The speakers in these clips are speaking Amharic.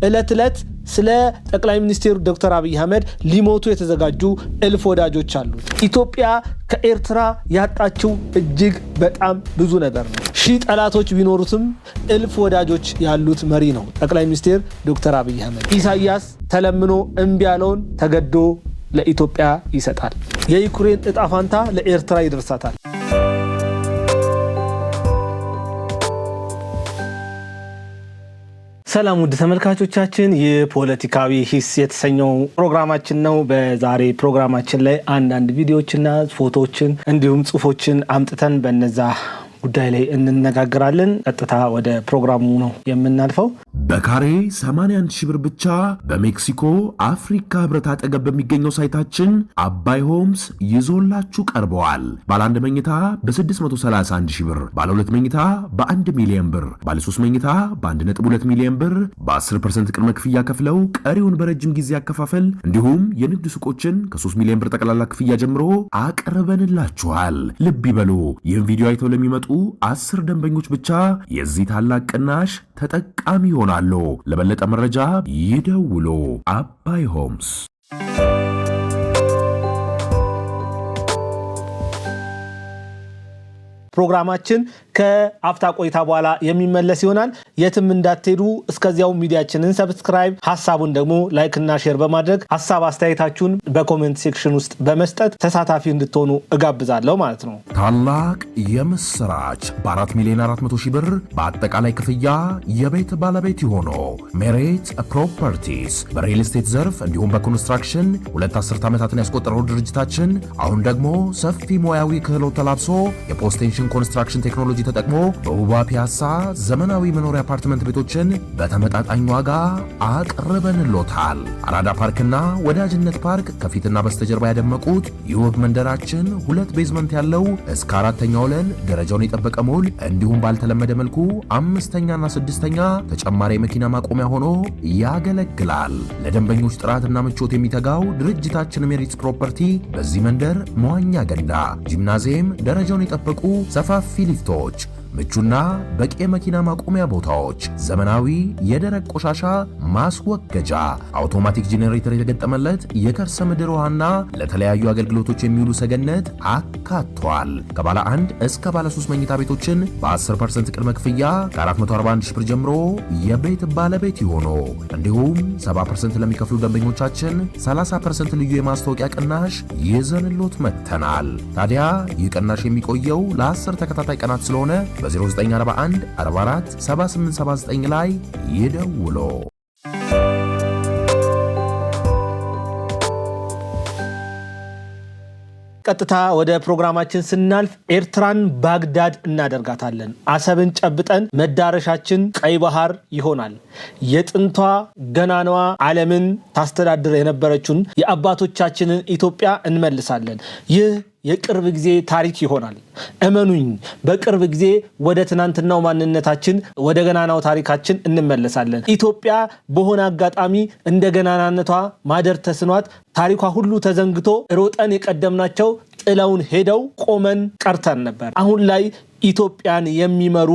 እለት ስለ ጠቅላይ ሚኒስትሩ ዶክተር አብይ አህመድ ሊሞቱ የተዘጋጁ እልፍ ወዳጆች አሉ። ኢትዮጵያ ከኤርትራ ያጣችው እጅግ በጣም ብዙ ነገር ነው። ሺህ ጠላቶች ቢኖሩትም እልፍ ወዳጆች ያሉት መሪ ነው ጠቅላይ ሚኒስትር ዶክተር አብይ አህመድ። ኢሳያስ ተለምኖ እምቢ ያለውን ተገዶ ለኢትዮጵያ ይሰጣል። የዩክሬን እጣ ፋንታ ለኤርትራ ይደርሳታል። ሰላም ውድ ተመልካቾቻችን፣ የፖለቲካዊ ሂስ የተሰኘው ፕሮግራማችን ነው። በዛሬ ፕሮግራማችን ላይ አንዳንድ ቪዲዮዎችና ፎቶዎችን እንዲሁም ጽሁፎችን አምጥተን በነዛ ጉዳይ ላይ እንነጋገራለን። ቀጥታ ወደ ፕሮግራሙ ነው የምናልፈው። በካሬ 81 ሺህ ብር ብቻ በሜክሲኮ አፍሪካ ህብረት አጠገብ በሚገኘው ሳይታችን አባይ ሆምስ ይዞላችሁ ቀርበዋል። ባለ 1 መኝታ በ631 ሺህ ብር፣ ባለ 2 መኝታ በ1 ሚሊዮን ብር፣ ባለ 3 መኝታ በ1.2 ሚሊዮን ብር በ10% ቅድመ ክፍያ ከፍለው ቀሪውን በረጅም ጊዜ አከፋፈል እንዲሁም የንግድ ሱቆችን ከ3 ሚሊዮን ብር ጠቅላላ ክፍያ ጀምሮ አቅርበንላችኋል። ልብ ይበሉ፣ ይህን ቪዲዮ አይተው ለሚመጡ 10 ደንበኞች ብቻ የዚህ ታላቅ ቅናሽ ተጠቃሚ ይሆናሉ። ለበለጠ መረጃ ይደውሉ። አባይ ሆምስ። ፕሮግራማችን ከአፍታ ቆይታ በኋላ የሚመለስ ይሆናል። የትም እንዳትሄዱ። እስከዚያው ሚዲያችንን ሰብስክራይብ፣ ሀሳቡን ደግሞ ላይክ እና ሼር በማድረግ ሀሳብ አስተያየታችሁን በኮሜንት ሴክሽን ውስጥ በመስጠት ተሳታፊ እንድትሆኑ እጋብዛለሁ ማለት ነው። ታላቅ የምስራች! በ4 ሚሊዮን 400 ሺህ ብር በአጠቃላይ ክፍያ የቤት ባለቤት ይሆኑ። ሜሬት ፕሮፐርቲስ በሪል ስቴት ዘርፍ እንዲሁም በኮንስትራክሽን 2 አስርት ዓመታትን ያስቆጠረው ድርጅታችን አሁን ደግሞ ሰፊ ሙያዊ ክህሎት ተላብሶ የፖስቴንሽን ኮንስትራክሽን ቴክኖሎጂ ተጠቅሞ በውባ ፒያሳ ዘመናዊ መኖሪያ አፓርትመንት ቤቶችን በተመጣጣኝ ዋጋ አቅርበንሎታል። አራዳ ፓርክና ወዳጅነት ፓርክ ከፊትና በስተጀርባ ያደመቁት የውብ መንደራችን 2 ቤዝመንት ያለው እስከ 4ኛ ወለል ደረጃውን የጠበቀ ሞል እንዲሁም ባልተለመደ መልኩ 5ኛና 6ኛ ተጨማሪ የመኪና ማቆሚያ ሆኖ ያገለግላል። ለደንበኞች ጥራትና ምቾት የሚተጋው ድርጅታችን ሜሪትስ ፕሮፐርቲ በዚህ መንደር መዋኛ ገንዳ፣ ጂምናዚየም፣ ደረጃውን የጠበቁ ሰፋፊ ሊፍቶች፣ ምቹና በቂ የመኪና ማቆሚያ ቦታዎች፣ ዘመናዊ የደረቅ ቆሻሻ ማስወገጃ፣ አውቶማቲክ ጄኔሬተር የተገጠመለት የከርሰ ምድር ውሃና ለተለያዩ አገልግሎቶች የሚውሉ ሰገነት አካቷል። ከባለ 1 እስከ ባለ 3 መኝታ ቤቶችን በ10% ቅድመ ክፍያ ከ441 ሺህ ብር ጀምሮ የቤት ባለቤት ይሆኑ። እንዲሁም 70% ለሚከፍሉ ደንበኞቻችን 30% ልዩ የማስታወቂያ ቅናሽ ይዘንሎት መጥተናል። ታዲያ ይህ ቅናሽ የሚቆየው ለ10 ተከታታይ ቀናት ስለሆነ በ0941 44 7879 ላይ ይደውሉ። ቀጥታ ወደ ፕሮግራማችን ስናልፍ ኤርትራን ባግዳድ እናደርጋታለን። አሰብን ጨብጠን መዳረሻችን ቀይ ባህር ይሆናል። የጥንቷ ገናናዋ ዓለምን ታስተዳድር የነበረችውን የአባቶቻችንን ኢትዮጵያ እንመልሳለን። ይህ የቅርብ ጊዜ ታሪክ ይሆናል። እመኑኝ፣ በቅርብ ጊዜ ወደ ትናንትናው ማንነታችን፣ ወደ ገናናው ታሪካችን እንመለሳለን። ኢትዮጵያ በሆነ አጋጣሚ እንደ ገናናነቷ ማደር ተስኗት ታሪኳ ሁሉ ተዘንግቶ ሮጠን የቀደምናቸው ጥለውን ሄደው ቆመን ቀርተን ነበር። አሁን ላይ ኢትዮጵያን የሚመሩ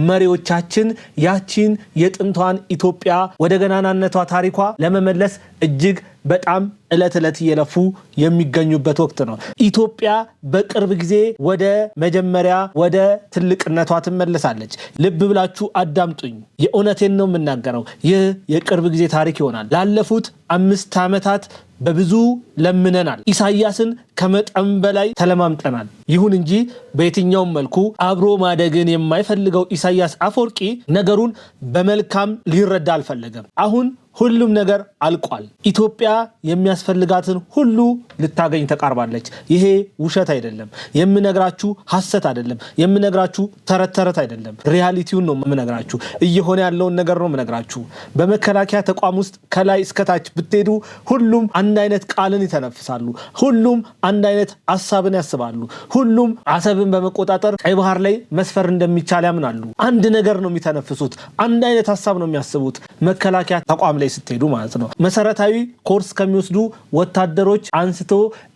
መሪዎቻችን ያቺን የጥንቷን ኢትዮጵያ ወደ ገናናነቷ ታሪኳ ለመመለስ እጅግ በጣም እለት እየለፉ የሚገኙበት ወቅት ነው። ኢትዮጵያ በቅርብ ጊዜ ወደ መጀመሪያ ወደ ትልቅነቷ ትመለሳለች። ልብ ብላችሁ አዳምጡኝ። የእውነቴን ነው የምናገረው። ይህ የቅርብ ጊዜ ታሪክ ይሆናል። ላለፉት 5 ዓመታት በብዙ ለምነናል። ኢሳያስን ከመጠን በላይ ተለማምጠናል። ይሁን እንጂ በየትኛውም መልኩ አብሮ ማደግን የማይፈልገው ኢሳያስ አፈወርቂ ነገሩን በመልካም ሊረዳ አልፈለገም። አሁን ሁሉም ነገር አልቋል። ኢትዮጵያ የሚያስፈልጋትን ሁሉ ልታገኝ ተቃርባለች። ይሄ ውሸት አይደለም። የምነግራችሁ ሐሰት አይደለም። የምነግራችሁ ተረት አይደለም። ሪያሊቲውን ነው የምነግራችሁ። እየሆነ ያለውን ነገር ነው የምነግራችሁ። በመከላከያ ተቋም ውስጥ ከላይ እስከታች ብትሄዱ ሁሉም አንድ አይነት ቃልን ይተነፍሳሉ። ሁሉም አንድ አይነት ሐሳብን ያስባሉ። ሁሉም አሰብን በመቆጣጠር ቀይ ባህር ላይ መስፈር እንደሚቻል ያምናሉ። አንድ ነገር ነው የሚተነፍሱት። አንድ አይነት ሐሳብ ነው የሚያስቡት። መከላከያ ተቋም ላይ ስትሄዱ ማለት ነው። መሰረታዊ ኮርስ ከሚወስዱ ወታደሮች አንስቶ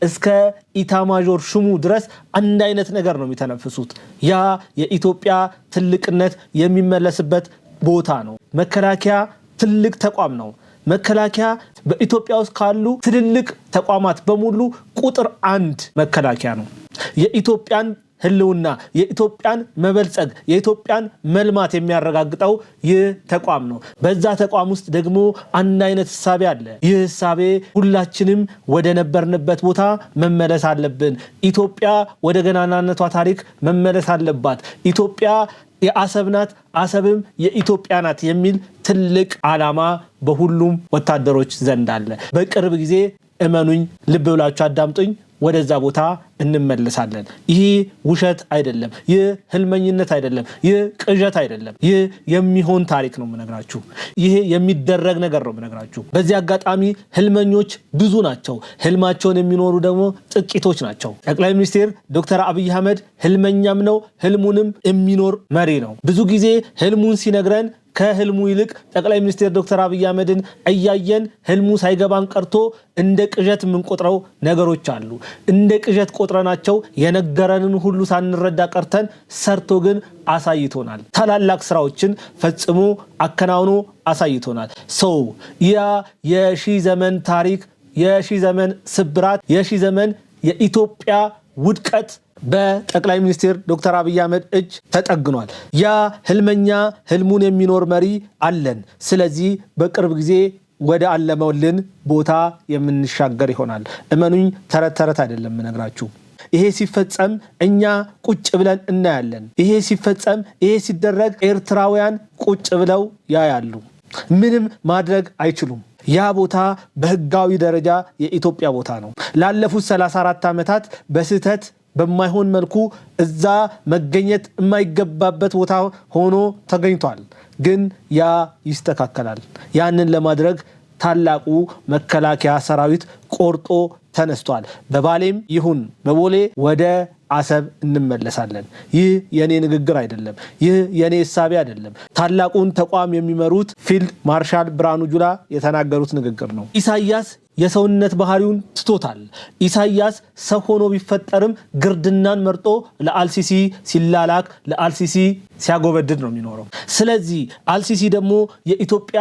እስከ ኢታማዦር ሹሙ ድረስ አንድ አይነት ነገር ነው የሚተነፍሱት። ያ የኢትዮጵያ ትልቅነት የሚመለስበት ቦታ ነው። መከላከያ ትልቅ ተቋም ነው። መከላከያ በኢትዮጵያ ውስጥ ካሉ ትልልቅ ተቋማት በሙሉ ቁጥር 1 መከላከያ ነው። የኢትዮጵያን ህልውና፣ የኢትዮጵያን መበልጸግ፣ የኢትዮጵያን መልማት የሚያረጋግጠው ይህ ተቋም ነው። በዛ ተቋም ውስጥ ደግሞ አንድ አይነት ሐሳብ አለ። ይህ ሐሳብ ሁላችንም ወደ ነበርንበት ቦታ መመለስ አለብን። ኢትዮጵያ ወደ ገናናነቷ ታሪክ መመለስ አለባት። ኢትዮጵያ የአሰብ ናት፣ አሰብም የኢትዮጵያ ናት የሚል ትልቅ ዓላማ በሁሉም ወታደሮች ዘንድ አለ። በቅርብ ጊዜ እመኑኝ፣ ልብ ብላችሁ አዳምጡኝ፣ ወደዛ ቦታ እንመለሳለን። ይህ ውሸት አይደለም። ይህ ህልመኝነት አይደለም። ይህ ቅዠት አይደለም። ይህ የሚሆን ታሪክ ነው የምነግራችሁ። ይሄ የሚደረግ ነገር ነው የምነግራችሁ። በዚህ አጋጣሚ ህልመኞች ብዙ ናቸው፣ ህልማቸውን የሚኖሩ ደግሞ ጥቂቶች ናቸው። ጠቅላይ ሚኒስትር ዶክተር አብይ አህመድ ህልመኛም ነው፣ ህልሙንም የሚኖር መሪ ነው። ብዙ ጊዜ ህልሙን ሲነግረን ከህልሙ ይልቅ ጠቅላይ ሚኒስትር ዶክተር አብይ አህመድን እያየን ህልሙ ሳይገባን ቀርቶ እንደ ቅዠት የምንቆጥረው ነገሮች አሉ። እንደ ቅዠት ቆጥረናቸው የነገረንን ሁሉ ሳንረዳ ቀርተን ሰርቶ ግን አሳይቶናል። ታላላቅ ስራዎችን ፈጽሞ አከናውኖ አሳይቶናል። ሰው ያ የሺህ ዘመን ታሪክ፣ የሺህ ዘመን ስብራት፣ የሺህ ዘመን የኢትዮጵያ ውድቀት በጠቅላይ ሚኒስትር ዶክተር አብይ አህመድ እጅ ተጠግኗል። ያ ህልመኛ ህልሙን የሚኖር መሪ አለን። ስለዚህ በቅርብ ጊዜ ወደ አለመውልን ቦታ የምንሻገር ይሆናል። እመኑኝ፣ ተረት ተረት አይደለም የምነግራችሁ። ይሄ ሲፈጸም እኛ ቁጭ ብለን እናያለን። ይሄ ሲፈጸም፣ ይሄ ሲደረግ ኤርትራውያን ቁጭ ብለው ያያሉ። ምንም ማድረግ አይችሉም። ያ ቦታ በህጋዊ ደረጃ የኢትዮጵያ ቦታ ነው። ላለፉት 34 ዓመታት በስህተት በማይሆን መልኩ እዛ መገኘት የማይገባበት ቦታ ሆኖ ተገኝቷል። ግን ያ ይስተካከላል። ያንን ለማድረግ ታላቁ መከላከያ ሰራዊት ቆርጦ ተነስቷል። በባሌም ይሁን በቦሌ ወደ አሰብ እንመለሳለን። ይህ የኔ ንግግር አይደለም። ይህ የኔ ሐሳብ አይደለም። ታላቁን ተቋም የሚመሩት ፊልድ ማርሻል ብርሃኑ ጁላ የተናገሩት ንግግር ነው። ኢሳያስ የሰውነት ባህሪውን ትቶታል። ኢሳያስ ሰው ሆኖ ቢፈጠርም ግርድናን መርጦ ለአልሲሲ ሲላላክ፣ ለአልሲሲ ሲያጎበድድ ነው የሚኖረው። ስለዚህ አልሲሲ ደግሞ የኢትዮጵያ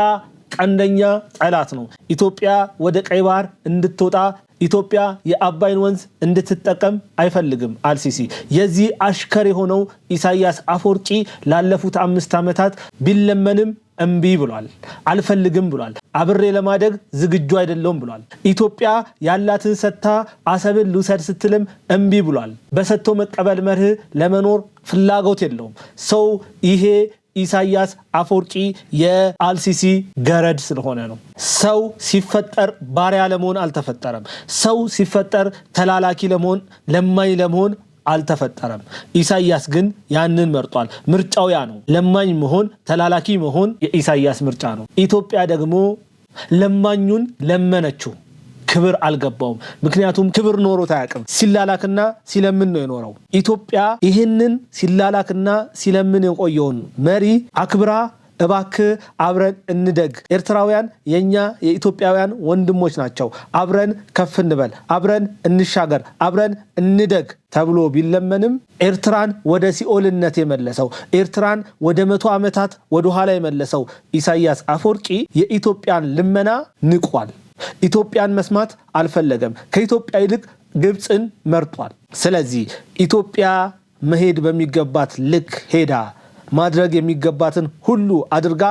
ቀንደኛ ጠላት ነው። ኢትዮጵያ ወደ ቀይ ባህር እንድትወጣ፣ ኢትዮጵያ የአባይን ወንዝ እንድትጠቀም አይፈልግም አልሲሲ። የዚህ አሽከር የሆነው ኢሳያስ አፈወርቂ ላለፉት 5 ዓመታት ቢለመንም እምቢ ብሏል። አልፈልግም ብሏል። አብሬ ለማደግ ዝግጁ አይደለሁም ብሏል። ኢትዮጵያ ያላትን ሰጥታ አሰብን ልውሰድ ስትልም እምቢ ብሏል። በሰጥቶ መቀበል መርህ ለመኖር ፍላጎት የለውም ሰው። ይሄ ኢሳያስ አፈወርቂ የአልሲሲ ገረድ ስለሆነ ነው። ሰው ሲፈጠር ባሪያ ለመሆን አልተፈጠረም። ሰው ሲፈጠር ተላላኪ ለመሆን፣ ለማኝ ለመሆን አልተፈጠረም። ኢሳያስ ግን ያንን መርጧል። ምርጫው ያ ነው። ለማኝ መሆን፣ ተላላኪ መሆን የኢሳያስ ምርጫ ነው። ኢትዮጵያ ደግሞ ለማኙን ለመነችው። ክብር አልገባውም። ምክንያቱም ክብር ኖሮት አያውቅም። ሲላላክና ሲለምን ነው የኖረው። ኢትዮጵያ ይህንን ሲላላክና ሲለምን የቆየውን መሪ አክብራ እባክህ አብረን እንደግ፣ ኤርትራውያን የኛ የኢትዮጵያውያን ወንድሞች ናቸው፣ አብረን ከፍ እንበል፣ አብረን እንሻገር፣ አብረን እንደግ ተብሎ ቢለመንም ኤርትራን ወደ ሲኦልነት የመለሰው፣ ኤርትራን ወደ 100 ዓመታት ወደ ኋላ የመለሰው ኢሳያስ አፈወርቂ የኢትዮጵያን ልመና ንቋል። ኢትዮጵያን መስማት አልፈለገም። ከኢትዮጵያ ይልቅ ግብፅን መርጧል። ስለዚህ ኢትዮጵያ መሄድ በሚገባት ልክ ሄዳ ማድረግ የሚገባትን ሁሉ አድርጋ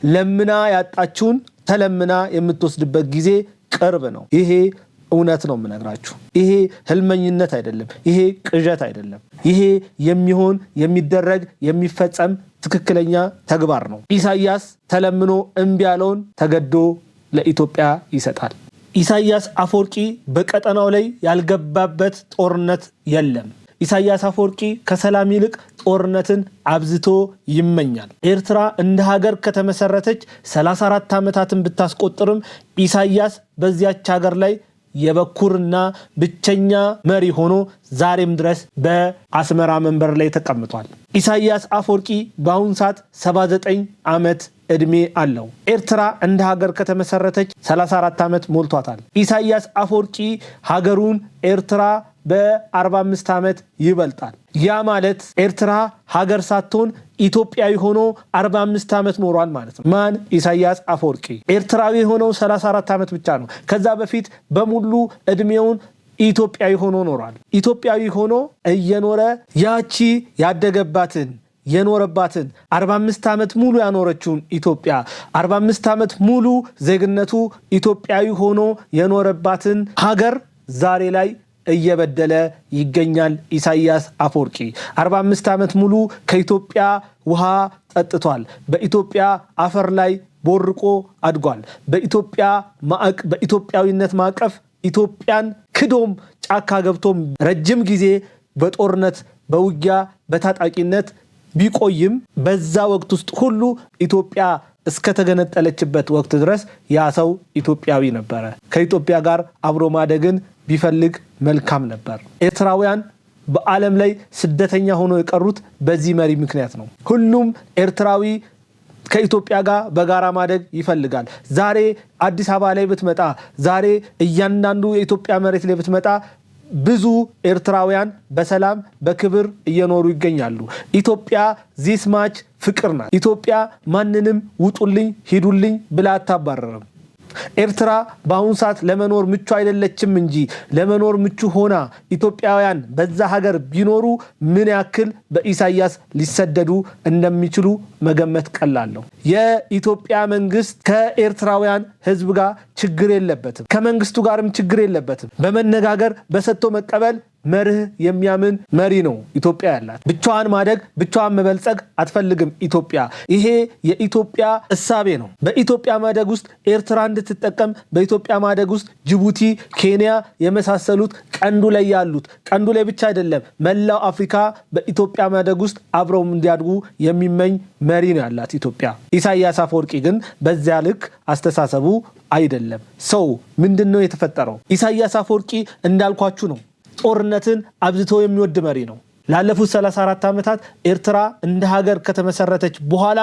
ለምና ያጣችውን ተለምና የምትወስድበት ጊዜ ቅርብ ነው። ይሄ እውነት ነው የምነግራችሁ። ይሄ ህልመኝነት አይደለም። ይሄ ቅዠት አይደለም። ይሄ የሚሆን የሚደረግ የሚፈጸም ትክክለኛ ተግባር ነው። ኢሳያስ ተለምኖ እምቢ ያለውን ተገዶ ለኢትዮጵያ ይሰጣል። ኢሳያስ አፈወርቂ በቀጠናው ላይ ያልገባበት ጦርነት የለም። ኢሳያስ አፈወርቂ ከሰላም ይልቅ ጦርነትን አብዝቶ ይመኛል። ኤርትራ እንደ ሀገር ከተመሰረተች 34 ዓመታትን ብታስቆጥርም ኢሳያስ በዚያች ሀገር ላይ የበኩርና ብቸኛ መሪ ሆኖ ዛሬም ድረስ በአስመራ መንበር ላይ ተቀምጧል። ኢሳያስ አፈወርቂ በአሁን ሰዓት 79 ዓመት እድሜ አለው። ኤርትራ እንደ ሀገር ከተመሰረተች 34 ዓመት ሞልቷታል። ኢሳያስ አፈወርቂ ሀገሩን ኤርትራ በ45 ዓመት ይበልጣል። ያ ማለት ኤርትራ ሀገር ሳትሆን ኢትዮጵያዊ ሆኖ 45 ዓመት ኖሯል ማለት ነው። ማን? ኢሳያስ አፈወርቂ። ኤርትራዊ ሆነው 34 ዓመት ብቻ ነው። ከዛ በፊት በሙሉ እድሜውን ኢትዮጵያዊ ሆኖ ኖሯል። ኢትዮጵያዊ ሆኖ እየኖረ ያቺ ያደገባትን የኖረባትን 45 ዓመት ሙሉ ያኖረችውን ኢትዮጵያ 45 ዓመት ሙሉ ዜግነቱ ኢትዮጵያዊ ሆኖ የኖረባትን ሀገር ዛሬ ላይ እየበደለ ይገኛል ኢሳያስ አፈወርቂ። 45 ዓመት ሙሉ ከኢትዮጵያ ውሃ ጠጥቷል። በኢትዮጵያ አፈር ላይ ቦርቆ አድጓል። በኢትዮጵያዊነት ማዕቀፍ ኢትዮጵያን ክዶም ጫካ ገብቶም ረጅም ጊዜ በጦርነት በውጊያ በታጣቂነት ቢቆይም በዛ ወቅት ውስጥ ሁሉ ኢትዮጵያ እስከተገነጠለችበት ወቅት ድረስ ያ ሰው ኢትዮጵያዊ ነበረ። ከኢትዮጵያ ጋር አብሮ ማደግን ቢፈልግ መልካም ነበር። ኤርትራውያን በዓለም ላይ ስደተኛ ሆኖ የቀሩት በዚህ መሪ ምክንያት ነው። ሁሉም ኤርትራዊ ከኢትዮጵያ ጋር በጋራ ማደግ ይፈልጋል። ዛሬ አዲስ አበባ ላይ ብትመጣ፣ ዛሬ እያንዳንዱ የኢትዮጵያ መሬት ላይ ብትመጣ ብዙ ኤርትራውያን በሰላም በክብር እየኖሩ ይገኛሉ። ኢትዮጵያ ዚስ ማች ፍቅር ናት። ኢትዮጵያ ማንንም ውጡልኝ ሂዱልኝ ብላ አታባረርም። ኤርትራ በአሁኑ ሰዓት ለመኖር ምቹ አይደለችም እንጂ ለመኖር ምቹ ሆና ኢትዮጵያውያን በዛ ሀገር ቢኖሩ ምን ያክል በኢሳያስ ሊሰደዱ እንደሚችሉ መገመት ቀላል ነው። የኢትዮጵያ መንግስት ከኤርትራውያን ህዝብ ጋር ችግር የለበትም። ከመንግስቱ ጋርም ችግር የለበትም። በመነጋገር በሰጥቶ መቀበል መርህ የሚያምን መሪ ነው ኢትዮጵያ ያላት። ብቻዋን ማደግ ብቻዋን መበልጸግ አትፈልግም ኢትዮጵያ። ይሄ የኢትዮጵያ እሳቤ ነው። በኢትዮጵያ ማደግ ውስጥ ኤርትራ እንድትጠቀም፣ በኢትዮጵያ ማደግ ውስጥ ጅቡቲ፣ ኬንያ የመሳሰሉት ቀንዱ ላይ ያሉት፣ ቀንዱ ላይ ብቻ አይደለም መላው አፍሪካ በኢትዮጵያ ማደግ ውስጥ አብረው እንዲያድጉ የሚመኝ መሪ ነው ያላት ኢትዮጵያ። ኢሳያስ አፈወርቂ ግን በዚያ ልክ አስተሳሰቡ አይደለም። ሰው ምንድነው የተፈጠረው? ኢሳያስ አፈወርቂ እንዳልኳችሁ ነው። ጦርነትን አብዝቶ የሚወድ መሪ ነው። ላለፉት 34 ዓመታት ኤርትራ እንደ ሀገር ከተመሰረተች በኋላ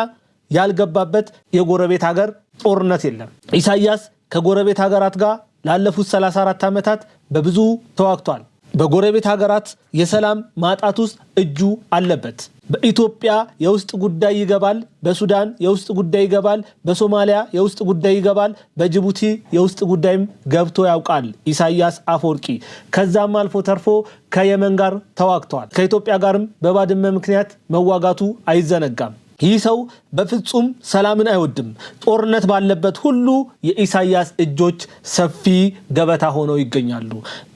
ያልገባበት የጎረቤት ሀገር ጦርነት የለም። ኢሳያስ ከጎረቤት ሀገራት ጋር ላለፉት 34 ዓመታት በብዙ ተዋግቷል። በጎረቤት ሀገራት የሰላም ማጣት ውስጥ እጁ አለበት። በኢትዮጵያ የውስጥ ጉዳይ ይገባል፣ በሱዳን የውስጥ ጉዳይ ይገባል፣ በሶማሊያ የውስጥ ጉዳይ ይገባል፣ በጅቡቲ የውስጥ ጉዳይም ገብቶ ያውቃል ኢሳያስ አፈወርቂ። ከዛም አልፎ ተርፎ ከየመን ጋር ተዋግቷል። ከኢትዮጵያ ጋርም በባድመ ምክንያት መዋጋቱ አይዘነጋም። ይህ ሰው በፍጹም ሰላምን አይወድም። ጦርነት ባለበት ሁሉ የኢሳያስ እጆች ሰፊ ገበታ ሆነው ይገኛሉ።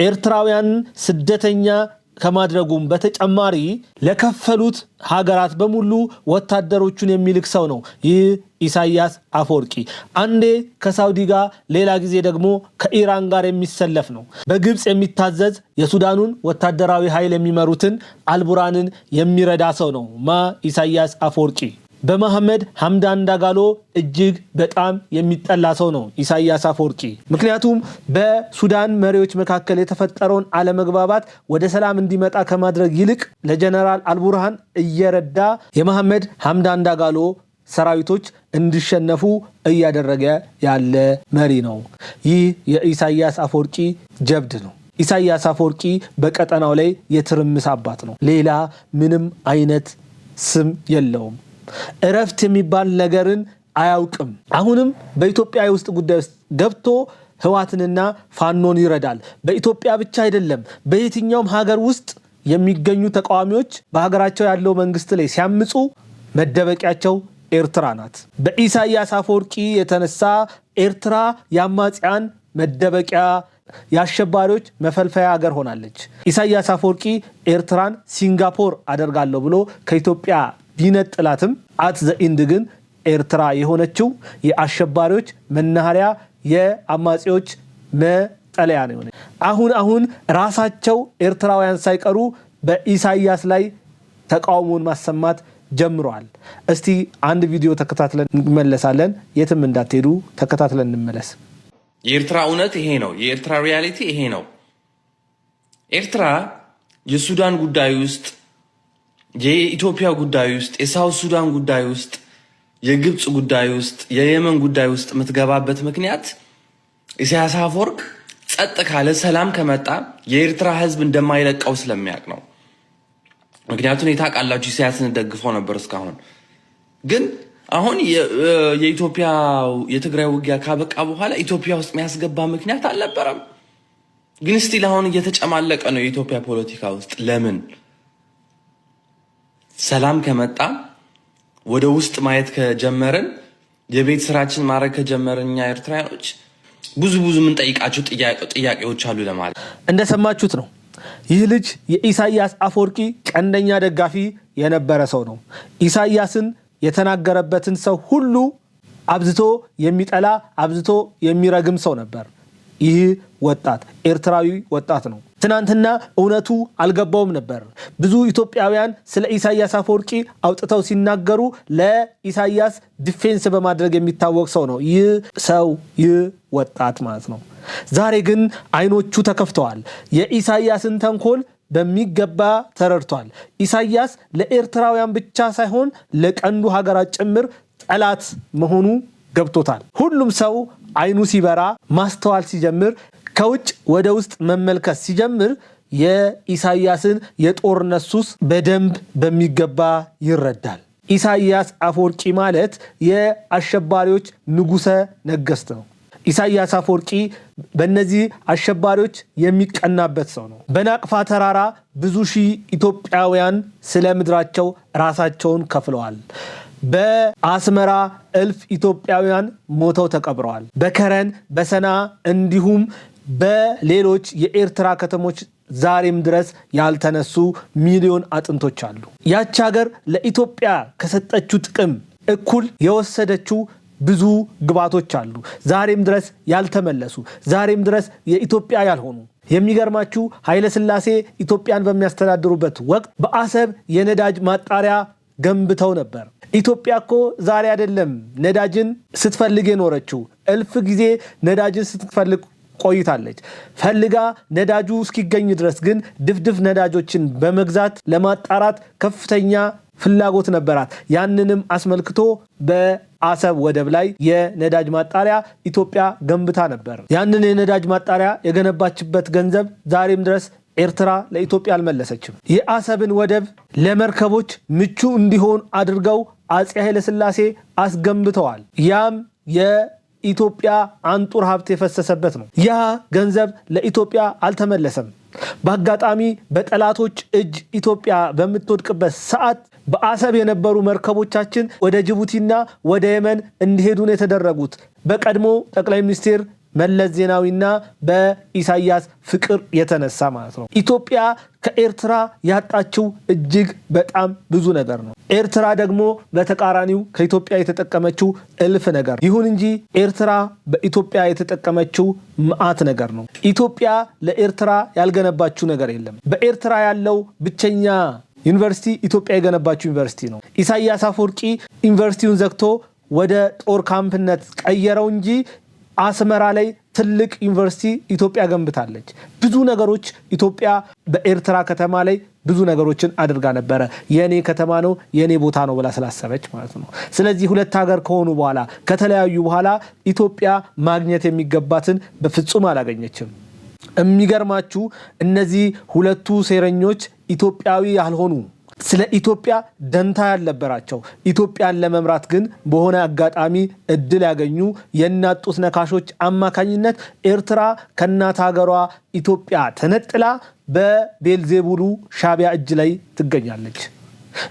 ኤርትራውያን ስደተኛ ከማድረጉም በተጨማሪ ለከፈሉት ሀገራት በሙሉ ወታደሮቹን የሚልክ ሰው ነው ይህ ኢሳያስ አፈወርቂ። አንዴ ከሳውዲ ጋር፣ ሌላ ጊዜ ደግሞ ከኢራን ጋር የሚሰለፍ ነው። በግብፅ የሚታዘዝ የሱዳኑን ወታደራዊ ኃይል የሚመሩትን አልቡራንን የሚረዳ ሰው ነው ኢሳያስ አፈወርቂ። በመሐመድ ሐምዳን ዳጋሎ እጅግ በጣም የሚጠላ ሰው ነው ኢሳያስ አፈወርቂ። ምክንያቱም በሱዳን መሪዎች መካከል የተፈጠረውን አለመግባባት ወደ ሰላም እንዲመጣ ከማድረግ ይልቅ ለጀነራል አልቡርሃን እየረዳ የመሐመድ ሐምዳን ዳጋሎ ሰራዊቶች እንዲሸነፉ እያደረገ ያለ መሪ ነው። ይህ የኢሳያስ አፈወርቂ ጀብድ ነው። ኢሳያስ አፈወርቂ በቀጠናው ላይ የትርምስ አባት ነው። ሌላ ምንም አይነት ስም የለውም። እረፍት የሚባል ነገርን አያውቅም። አሁንም በኢትዮጵያ የውስጥ ጉዳይ ውስጥ ገብቶ ህዋትንና ፋኖን ይረዳል። በኢትዮጵያ ብቻ አይደለም፣ በየትኛውም ሀገር ውስጥ የሚገኙ ተቃዋሚዎች በሀገራቸው ያለው መንግስት ላይ ሲያምፁ መደበቂያቸው ኤርትራ ናት። በኢሳያስ አፈወርቂ የተነሳ ኤርትራ የአማጽያን መደበቂያ፣ የአሸባሪዎች መፈልፈያ ሀገር ሆናለች። ኢሳያስ አፈወርቂ ኤርትራን ሲንጋፖር አደርጋለሁ ብሎ ከኢትዮጵያ ቢነጥላትም አት ዘ ኢንድ ግን ኤርትራ የሆነችው የአሸባሪዎች መናኸሪያ፣ የአማጺዎች መጠለያ ነው። አሁን ራሳቸው ኤርትራውያን ሳይቀሩ በኢሳያስ ላይ ተቃውሞን ማሰማት ጀምረዋል። እስቲ አንድ ቪዲዮ ተከታትለን እንመለሳለን። የትም እንዳትሄዱ፣ ተከታትለን እንመለስ። የኤርትራ እውነት ይሄ ነው። የኤርትራ ሪያሊቲ ይሄ ነው። ኤርትራ የሱዳን ጉዳይ ውስጥ፣ የኢትዮጵያ ጉዳይ ውስጥ፣ የሳውት ሱዳን ጉዳይ ውስጥ፣ የግብፅ ጉዳይ ውስጥ፣ የየመን ጉዳይ ውስጥ የምትገባበት ምክንያት ኢሳያስ አፈወርቅ ጸጥ ካለ ሰላም ከመጣ የኤርትራ ህዝብ እንደማይለቀው ስለሚያውቅ ነው። ምክንያቱም የታውቃላችሁ ኢሳያስን ደግፈው ነበር እስካሁን። ግን አሁን የኢትዮጵያ የትግራይ ውጊያ ካበቃ በኋላ ኢትዮጵያ ውስጥ የሚያስገባ ምክንያት አልነበረም። ግን ስቲል አሁን እየተጨማለቀ ነው የኢትዮጵያ ፖለቲካ ውስጥ። ለምን? ሰላም ከመጣ ወደ ውስጥ ማየት ከጀመርን የቤት ስራችን ማድረግ ከጀመርን እኛ ኤርትራውያኖች ብዙ የምንጠይቃቸው ጥያቄዎች አሉ ለማለት እንደሰማችሁት ነው። ይህ ልጅ የኢሳያስ አፈወርቂ ቀንደኛ ደጋፊ የነበረ ሰው ነው። ኢሳያስን የተናገረበትን ሰው ሁሉ አብዝቶ የሚጠላ አብዝቶ የሚረግም ሰው ነበር። ይህ ወጣት ኤርትራዊ ወጣት ነው። ትናንትና እውነቱ አልገባውም ነበር። ብዙ ኢትዮጵያውያን ስለ ኢሳያስ አፈወርቂ አውጥተው ሲናገሩ ለኢሳያስ ዲፌንስ በማድረግ የሚታወቅ ሰው ነው ይህ ወጣት ማለት ነው። ዛሬ ግን አይኖቹ ተከፍተዋል። የኢሳያስን ተንኮል በሚገባ ተረድቷል። ኢሳያስ ለኤርትራውያን ብቻ ሳይሆን ለቀንዱ ሀገራት ጭምር ጠላት መሆኑ ገብቶታል። ሁሉም ሰው አይኑ ሲበራ ማስተዋል ሲጀምር ከውጭ ወደ ውስጥ መመልከት ሲጀምር የኢሳያስን የጦርነት ሱስ በደንብ በሚገባ ይረዳል። ኢሳያስ አፈወርቂ ማለት የአሸባሪዎች ንጉሰ ነገስት ነው። ኢሳያስ አፈወርቂ በእነዚህ አሸባሪዎች የሚቀናበት ሰው ነው። በናቅፋ ተራራ ብዙ ሺህ ኢትዮጵያውያን ስለ ምድራቸው ራሳቸውን ከፍለዋል። በአስመራ እልፍ ኢትዮጵያውያን ሞተው ተቀብረዋል። በከረን በሰና እንዲሁም በሌሎች የኤርትራ ከተሞች ዛሬም ድረስ ያልተነሱ ሚሊዮን አጥንቶች አሉ። ያች ሀገር ለኢትዮጵያ ከሰጠችው ጥቅም እኩል የወሰደችው ብዙ ግባቶች አሉ፣ ዛሬም ድረስ ያልተመለሱ፣ ዛሬም ድረስ የኢትዮጵያ ያልሆኑ። የሚገርማችሁ ኃይለ ሥላሴ ኢትዮጵያን በሚያስተዳድሩበት ወቅት በአሰብ የነዳጅ ማጣሪያ ገንብተው ነበር። ኢትዮጵያ እኮ ዛሬ አይደለም ነዳጅን ስትፈልግ የኖረችው፣ እልፍ ጊዜ ነዳጅን ስትፈልግ ቆይታለች። ፈልጋ ነዳጁ እስኪገኝ ድረስ ግን ድፍድፍ ነዳጆችን በመግዛት ለማጣራት ከፍተኛ ፍላጎት ነበራት። ያንንም አስመልክቶ በአሰብ ወደብ ላይ የነዳጅ ማጣሪያ ኢትዮጵያ ገንብታ ነበር። ያንን የነዳጅ ማጣሪያ የገነባችበት ገንዘብ ዛሬም ድረስ ኤርትራ ለኢትዮጵያ አልመለሰችም። የአሰብን ወደብ ለመርከቦች ምቹ እንዲሆን አድርገው አፄ ኃይለ ሥላሴ አስገንብተዋል። ያም የኢትዮጵያ አንጡር ሀብት የፈሰሰበት ነው። ያ ገንዘብ ለኢትዮጵያ አልተመለሰም። በአጋጣሚ በጠላቶች እጅ ኢትዮጵያ በምትወድቅበት ሰዓት በአሰብ የነበሩ መርከቦቻችን ወደ ጅቡቲና ወደ የመን እንዲሄዱ ነው የተደረጉት በቀድሞ ጠቅላይ ሚኒስትር መለስ ዜናዊና በኢሳያስ ፍቅር የተነሳ ማለት ነው። ኢትዮጵያ ከኤርትራ ያጣችው እጅግ በጣም ብዙ ነገር ነው። ኤርትራ ደግሞ በተቃራኒው ከኢትዮጵያ የተጠቀመችው እልፍ ነገር። ይሁን እንጂ ኤርትራ በኢትዮጵያ የተጠቀመችው መዓት ነገር ነው። ኢትዮጵያ ለኤርትራ ያልገነባችው ነገር የለም። በኤርትራ ያለው ብቸኛ ዩኒቨርሲቲ ኢትዮጵያ የገነባችው ዩኒቨርሲቲ ነው። ኢሳያስ አፈወርቂ ዩኒቨርሲቲውን ዘግቶ ወደ ጦር ካምፕነት ቀየረው እንጂ አስመራ ላይ ትልቅ ዩኒቨርሲቲ ኢትዮጵያ ገንብታለች። ብዙ ነገሮች ኢትዮጵያ በኤርትራ ከተማ ላይ ብዙ ነገሮችን አድርጋ ነበረ። የኔ ከተማ ነው የኔ ቦታ ነው ብላ ስላሰበች ማለት ነው። ስለዚህ ሁለት ሀገር ከሆኑ በኋላ ከተለያዩ በኋላ ኢትዮጵያ ማግኘት የሚገባትን በፍጹም አላገኘችም። የሚገርማችሁ እነዚህ ሁለቱ ሴረኞች ኢትዮጵያዊ ያልሆኑ ስለ ኢትዮጵያ ደንታ ያልነበራቸው ኢትዮጵያን ለመምራት ግን በሆነ አጋጣሚ እድል ያገኙ የእናት ጡት ነካሾች አማካኝነት ኤርትራ ከእናት ሀገሯ ኢትዮጵያ ተነጥላ በቤልዜቡሉ ሻቢያ እጅ ላይ ትገኛለች።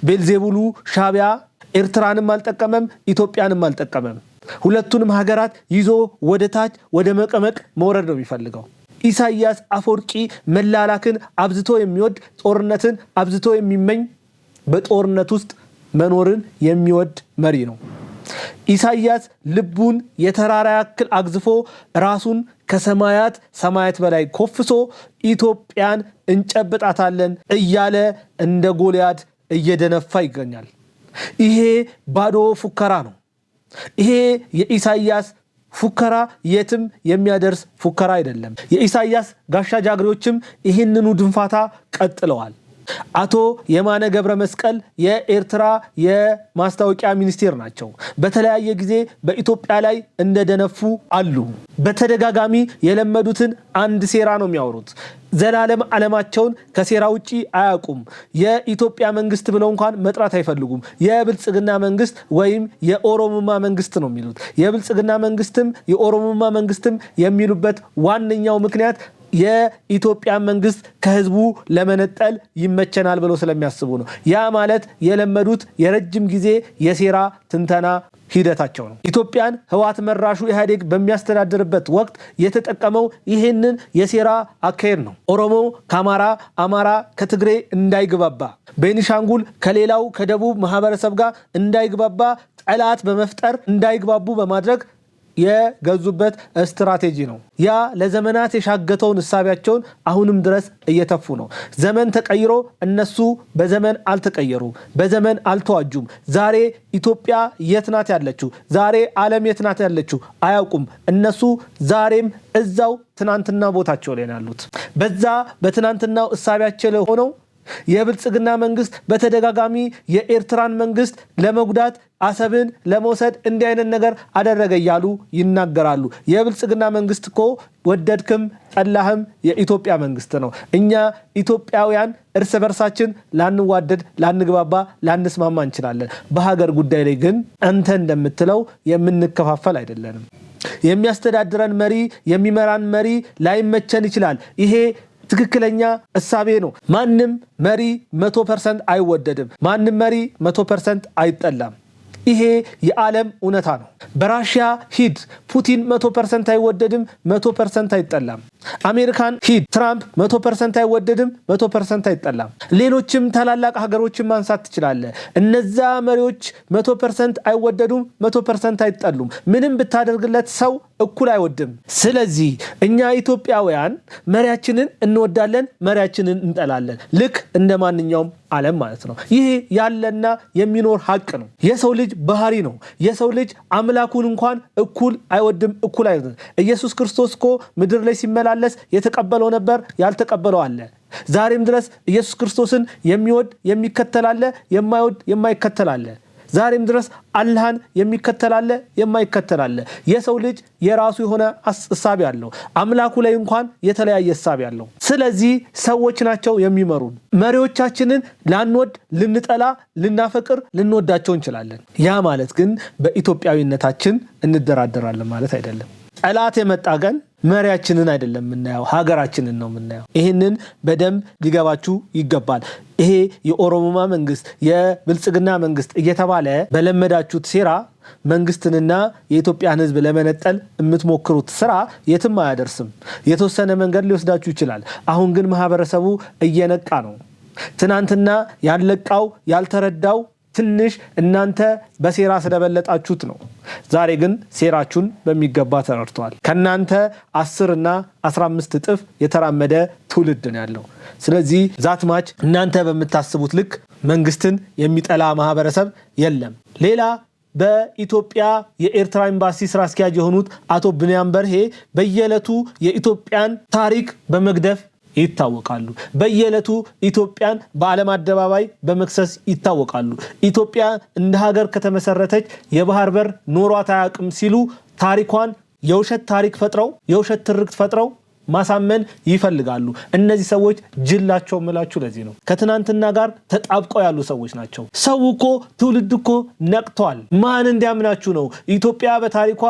ቤልዜቡሉ ሻቢያ ኤርትራንም አልጠቀመም፣ ኢትዮጵያንም አልጠቀመም። ሁለቱንም ሀገራት ይዞ ወደ ታች ወደ መቀመቅ መውረድ ነው የሚፈልገው። ኢሳያስ አፈወርቂ መላላክን አብዝቶ የሚወድ ጦርነትን አብዝቶ የሚመኝ በጦርነት ውስጥ መኖርን የሚወድ መሪ ነው። ኢሳያስ ልቡን የተራራ ያክል አግዝፎ ራሱን ከሰማያት በላይ ኮፍሶ ኢትዮጵያን እንጨብጣታለን እያለ እንደ ጎልያድ እየደነፋ ይገኛል። ይሄ ባዶ ፉከራ ነው። ይሄ የኢሳያስ ፉከራ የትም የሚያደርስ ፉከራ አይደለም። የኢሳያስ ጋሻ ጃግሬዎችም ይህንኑ ድንፋታ ቀጥለዋል። አቶ የማነ ገብረ መስቀል የኤርትራ የማስታወቂያ ሚኒስቴር ናቸው። በተለያየ ጊዜ በኢትዮጵያ ላይ እንደደነፉ አሉ። በተደጋጋሚ የለመዱትን አንድ ሴራ ነው የሚያወሩት። ዘላለም ዓለማቸውን ከሴራ ውጪ አያውቁም። የኢትዮጵያ መንግስት ብለው እንኳን መጥራት አይፈልጉም። የብልጽግና መንግስት ወይም የኦሮሞማ መንግስት ነው የሚሉት። የብልጽግና መንግስትም የኦሮሞማ መንግስትም የሚሉበት ዋነኛው ምክንያት የኢትዮጵያ መንግስት ከህዝቡ ለመነጠል ይመቸናል ብለው ስለሚያስቡ ነው። ያ ማለት የለመዱት የረጅም ጊዜ የሴራ ትንተና ሂደታቸው ነው። ኢትዮጵያን ህወሓት መራሹ ኢህአዴግ በሚያስተዳድርበት ወቅት የተጠቀመው ይህንን የሴራ አካሄድ ነው። ኦሮሞ ከአማራ፣ አማራ ከትግሬ እንዳይግባባ፣ ቤኒሻንጉል ከሌላው ከደቡብ ማህበረሰብ ጋር እንዳይግባባ ጠላት በመፍጠር እንዳይግባቡ በማድረግ የገዙበት ስትራቴጂ ነው። ያ ለዘመናት የሻገተውን እሳቢያቸውን አሁንም ድረስ እየተፉ ነው። ዘመን ተቀይሮ እነሱ በዘመን አልተቀየሩ፣ በዘመን አልተዋጁም። ዛሬ ኢትዮጵያ የት ናት ያለችው? ዛሬ ዓለም የት ናት ያለችው? አያውቁም። እነሱ ዛሬም እዛው ትናንትና ቦታቸው ላይ ያሉት በዛ በትናንትናው እሳቢያቸው ላይ ሆነው የብልጽግና መንግስት በተደጋጋሚ የኤርትራን መንግስት ለመጉዳት አሰብን ለመውሰድ እንዲህ አይነት ነገር አደረገ እያሉ ይናገራሉ። የብልጽግና መንግስት እኮ ወደድክም ጠላህም የኢትዮጵያ መንግስት ነው። እኛ ኢትዮጵያውያን እርስ በርሳችን ላንዋደድ፣ ላንግባባ፣ ላንስማማ እንችላለን። በሀገር ጉዳይ ላይ ግን አንተ እንደምትለው የምንከፋፈል አይደለንም። የሚያስተዳድረን መሪ፣ የሚመራን መሪ ላይመቸን ይችላል። ይሄ ትክክለኛ እሳቤ ነው። ማንም መሪ 100% አይወደድም። ማንም መሪ 100% አይጠላም። ይሄ የዓለም እውነታ ነው። በራሽያ ሂድ፣ ፑቲን 100% አይወደድም፣ 100% አይጠላም። አሜሪካን ሂድ፣ ትራምፕ 100% አይወደድም፣ 100% አይጠላም። ሌሎችም ታላላቅ ሀገሮችን ማንሳት ትችላለህ። እነዛ መሪዎች 100% አይወደዱም፣ 100% አይጠሉም። ምንም ብታደርግለት ሰው እኩል አይወድም። ስለዚህ እኛ ኢትዮጵያውያን መሪያችንን እንወዳለን፣ መሪያችንን እንጠላለን። ልክ እንደ ማንኛውም ዓለም ማለት ነው። ይሄ ያለና የሚኖር ሀቅ ነው። የሰው ልጅ ባህሪ ነው። የሰው ልጅ አምላኩን እንኳን እኩል አይወድም፣ እኩል አይወድም። ኢየሱስ ክርስቶስ እኮ ምድር ላይ ሲመላለስ የተቀበለው ነበር፣ ያልተቀበለው አለ። ዛሬም ድረስ ኢየሱስ ክርስቶስን የሚወድ የሚከተል አለ፣ የማይወድ የማይከተል አለ። ዛሬም ድረስ አላህን የሚከተል አለ፣ የማይከተል አለ። የሰው ልጅ የራሱ የሆነ ሐሳብ ያለው፣ አምላኩ ላይ እንኳን የተለያየ ሐሳብ ያለው። ስለዚህ ሰዎች ናቸው የሚመሩን። መሪዎቻችንን ላንወድ፣ ልንጠላ፣ ልናፈቅር፣ ልንወዳቸው እንችላለን። ያ ማለት ግን በኢትዮጵያዊነታችን እንደራደራለን ማለት አይደለም። ጠላት የመጣ ግን መሪያችንን አይደለም የምናየው፣ ሀገራችንን ነው የምናየው። ይህንን በደንብ ሊገባችሁ ይገባል። ይሄ የኦሮሞማ መንግስት፣ የብልጽግና መንግስት እየተባለ በለመዳችሁት ሴራ መንግስትንና የኢትዮጵያን ሕዝብ ለመነጠል የምትሞክሩት ስራ የትም አያደርስም። የተወሰነ መንገድ ሊወስዳችሁ ይችላል። አሁን ግን ማህበረሰቡ እየነቃ ነው። ትናንትና ያልነቃው ያልተረዳው ትንሽ እናንተ በሴራ ስለበለጣችሁት ነው። ዛሬ ግን ሴራችሁን በሚገባ ተረድቷል። ከናንተ 10 እና 15 እጥፍ የተራመደ ትውልድ ነው ያለው። ስለዚህ ዛትማች እናንተ በምታስቡት ልክ መንግስትን የሚጠላ ማህበረሰብ የለም። ሌላ በኢትዮጵያ የኤርትራ ኤምባሲ ስራ አስኪያጅ የሆኑት አቶ ብንያም በርሄ በየዕለቱ የኢትዮጵያን ታሪክ በመግደፍ ይታወቃሉ። በየዕለቱ ኢትዮጵያን በዓለም አደባባይ በመክሰስ ይታወቃሉ። ኢትዮጵያ እንደ ሀገር ከተመሰረተች የባህር በር ኖሯት አያውቅም ሲሉ ታሪኳን የውሸት ታሪክ ፈጥረው የውሸት ትርክት ፈጥረው ማሳመን ይፈልጋሉ። እነዚህ ሰዎች ጅላቸው ምላችሁ ለዚህ ነው። ከትናንትና ጋር ተጣብቀው ያሉ ሰዎች ናቸው። ሰው እኮ ትውልድ እኮ ነቅቷል። ማን እንዲያምናችሁ ነው? ኢትዮጵያ በታሪኳ